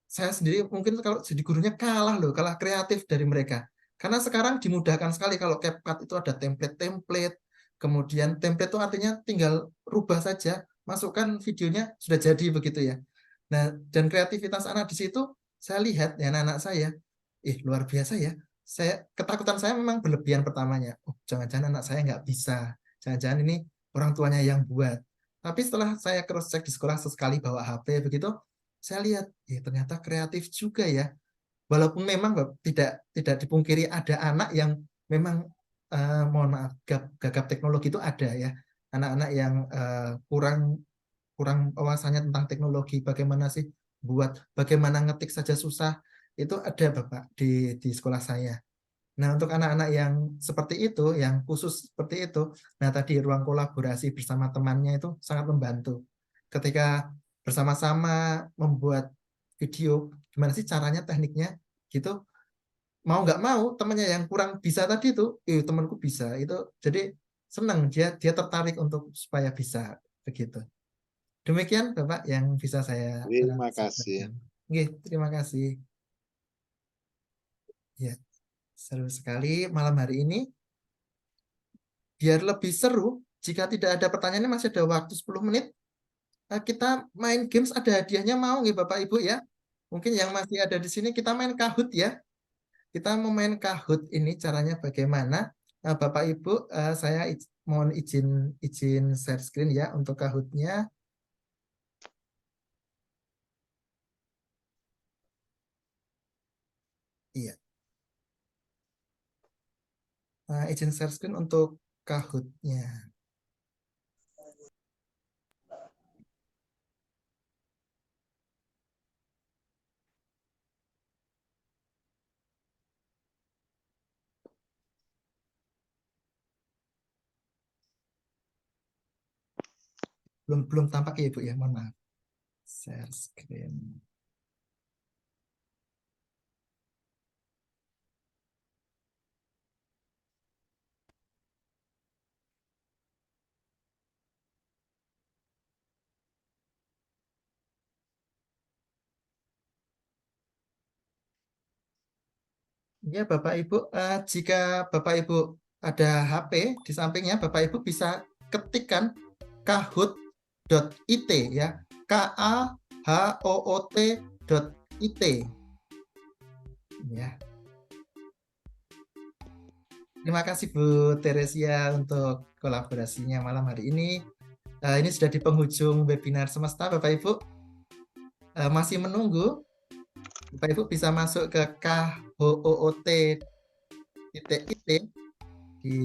B: saya sendiri mungkin kalau jadi gurunya kalah kreatif dari mereka. Karena sekarang dimudahkan sekali kalau CapCut itu ada template-template. Kemudian template itu artinya tinggal rubah saja masukkan videonya sudah jadi begitu ya. Nah, dan kreativitas anak di situ saya lihat ya anak-anak saya, luar biasa ya. Ketakutan saya memang berlebihan pertamanya. Oh, jangan-jangan anak saya nggak bisa. Jangan-jangan ini orang tuanya yang buat. Tapi setelah saya cross check di sekolah sesekali bawa HP begitu, saya lihat, ternyata kreatif juga ya. Walaupun memang tidak dipungkiri ada anak yang memang mohon maaf gagap teknologi itu ada ya. Anak-anak yang kurang wawasannya tentang teknologi, bagaimana sih bagaimana ngetik saja susah, itu ada Bapak di sekolah saya. Nah, untuk anak-anak yang seperti itu, yang khusus seperti itu, nah tadi ruang kolaborasi bersama temannya itu sangat membantu. Ketika bersama-sama membuat video, gimana sih caranya, tekniknya, gitu, mau nggak mau temannya yang kurang bisa tadi itu, temanku bisa, itu jadi senang, dia tertarik untuk supaya bisa begitu. Demikian Bapak yang bisa saya
H: Terima kasih.
B: sampaikan. Oke, terima kasih. Ya, seru sekali malam hari ini. Biar lebih seru, jika tidak ada pertanyaannya masih ada waktu 10 menit. Kita main games, ada hadiahnya, mau nggih Bapak Ibu ya? Mungkin yang masih ada di sini kita main Kahoot ya. Kita mau main Kahoot ini caranya bagaimana? Bapak Ibu, saya mohon izin share screen ya untuk Kahoot-nya. Iya. Izin share screen untuk Kahoot-nya. Belum tampak ya Ibu ya, mohon maaf. Share screen. Ya Bapak Ibu, jika Bapak Ibu ada HP di sampingnya, Bapak Ibu bisa ketikkan kahoot.it ya, KAHOOT.it ya. Terima kasih Bu Teresia untuk kolaborasinya malam hari ini. Ini sudah di penghujung webinar semesta Bapak Ibu. Masih menunggu, Bapak Ibu bisa masuk ke KHOOT.it di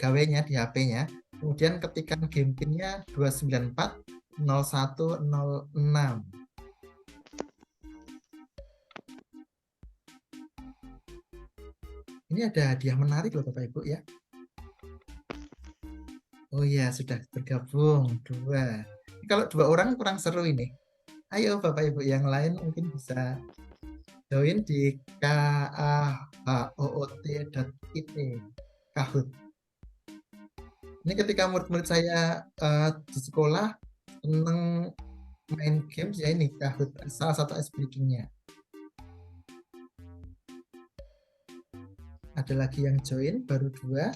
B: gawainya, di HP-nya. Kemudian ketikkan game pin-nya 2940106. Ini ada hadiah menarik loh Bapak Ibu ya. Oh iya, sudah bergabung 2. Kalau 2 orang kurang seru ini. Ayo Bapak Ibu yang lain mungkin bisa join di kahoot.it. Kahoot. Ini ketika murid-murid saya di sekolah seneng main games ya, ini Kahoot, salah satu icebreaking-nya. Ada lagi yang join, baru 2.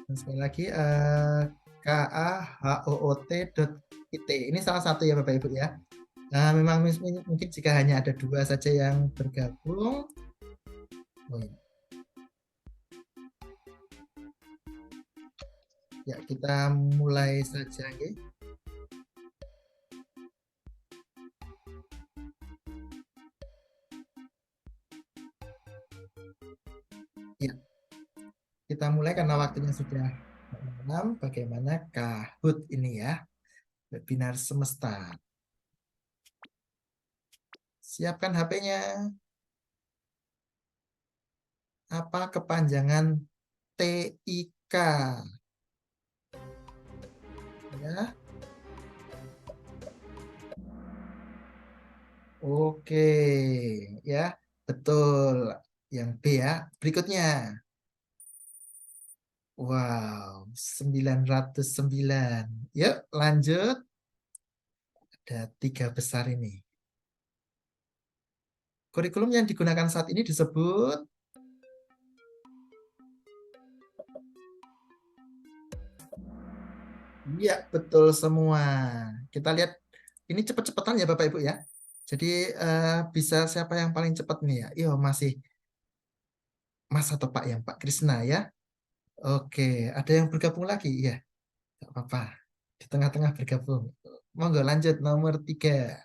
B: Dan sekali lagi kahoot.it. Ini salah satu ya Bapak Ibu ya. Memang mungkin jika hanya ada 2 saja yang bergabung. Oh, ya. Ya, kita mulai saja ya. Ya. Kita mulai karena waktunya sudah malam. Bagaimana Kahoot ini ya? Webinar semesta. Siapkan HP-nya. Apa kepanjangan TIK? Ya. Oke, ya, betul. Yang B ya. Berikutnya. Wow, 909. Yuk, lanjut. Ada 3 besar ini. Kurikulum yang digunakan saat ini disebut ya, betul semua. Kita lihat ini cepet-cepetan ya Bapak Ibu ya. Jadi bisa siapa yang paling cepat nih ya? Iya, masih Mas atau Pak yang Pak Krisna ya. Oke, ada yang bergabung lagi? Iya, nggak apa-apa. Di tengah-tengah bergabung. Monggo lanjut nomor 3.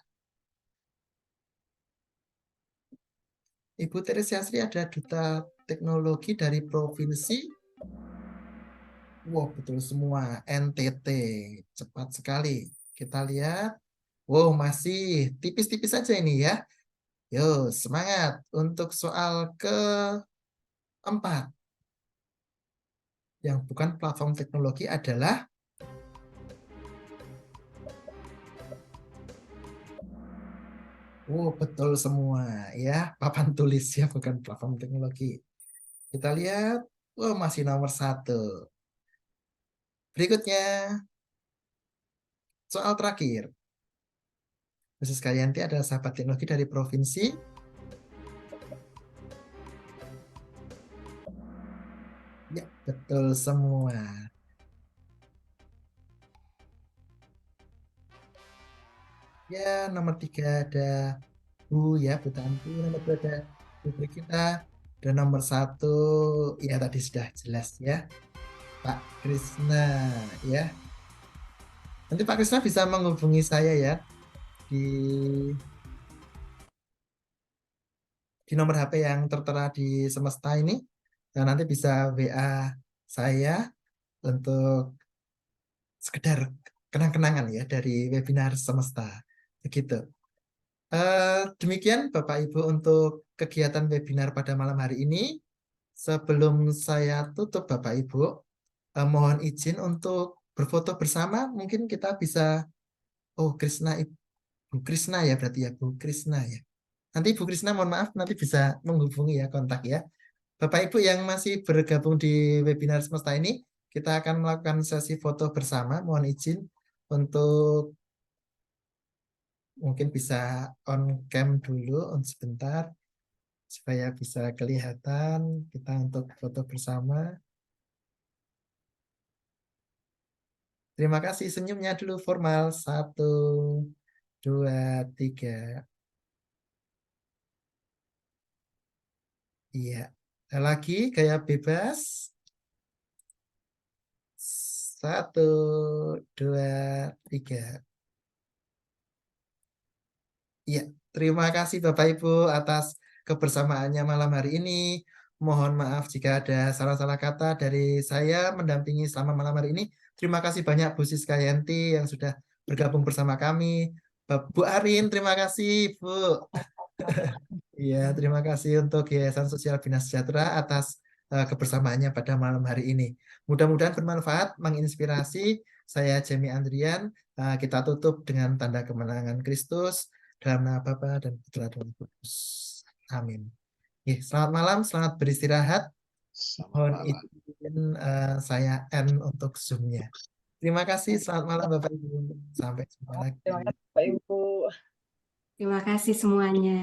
B: Ibu Teresia Asri ada duta teknologi dari provinsi. Wow, betul semua. NTT. Cepat sekali. Kita lihat. Wow, masih tipis-tipis saja ini ya. Yo, semangat. Untuk soal keempat. Yang bukan platform teknologi adalah betul semua ya. Papan tulis ya, bukan platform teknologi. Kita lihat. Masih nomor 1. Berikutnya. Soal terakhir. Khusus Kayanti adalah sahabat teknologi dari provinsi. Ya, betul semua. Ya, nomor 3 ada Bu ya, Bu Tanti. Nomor 2 ada Putri kita. Dan nomor 1 ya tadi sudah jelas ya, Pak Krisna ya. Nanti Pak Krisna bisa menghubungi saya ya di nomor HP yang tertera di Semesta ini. Dan nanti bisa WA saya untuk sekedar kenang-kenangan ya dari webinar Semesta. Begitu. Demikian Bapak Ibu untuk kegiatan webinar pada malam hari ini. Sebelum saya tutup Bapak Ibu, mohon izin untuk berfoto bersama. Mungkin kita bisa, Krisna, Bu Krisna ya berarti ya, Bu Krisna ya. Nanti Bu Krisna mohon maaf nanti bisa menghubungi ya, kontak ya. Bapak Ibu yang masih bergabung di webinar Semesta ini, kita akan melakukan sesi foto bersama. Mohon izin untuk mungkin bisa on cam dulu sebentar supaya bisa kelihatan kita untuk foto bersama. Terima kasih, senyumnya dulu formal. 1, 2, 3. Iya. Lagi gaya bebas. 1, 2, 3. Iya, terima kasih Bapak Ibu atas kebersamaannya malam hari ini. Mohon maaf jika ada salah-salah kata dari saya mendampingi selama malam hari ini. Terima kasih banyak Bu Siska Yanti yang sudah bergabung bersama kami. Bu Arin, terima kasih Bu. Iya, terima kasih untuk Yayasan Sosial Bina Sejahtera atas kebersamaannya pada malam hari ini. Mudah-mudahan bermanfaat, menginspirasi. Saya Jamie Andrian. Kita tutup dengan tanda kemenangan Kristus dalam nama Bapa dan Putra dan Roh Kudus. Amin. Selamat malam, selamat beristirahat. Mohon izin saya end untuk Zoom-nya. Terima kasih, selamat malam Bapak Ibu. Sampai jumpa lagi.
D: Terima kasih Bapak Ibu.
I: Terima kasih semuanya.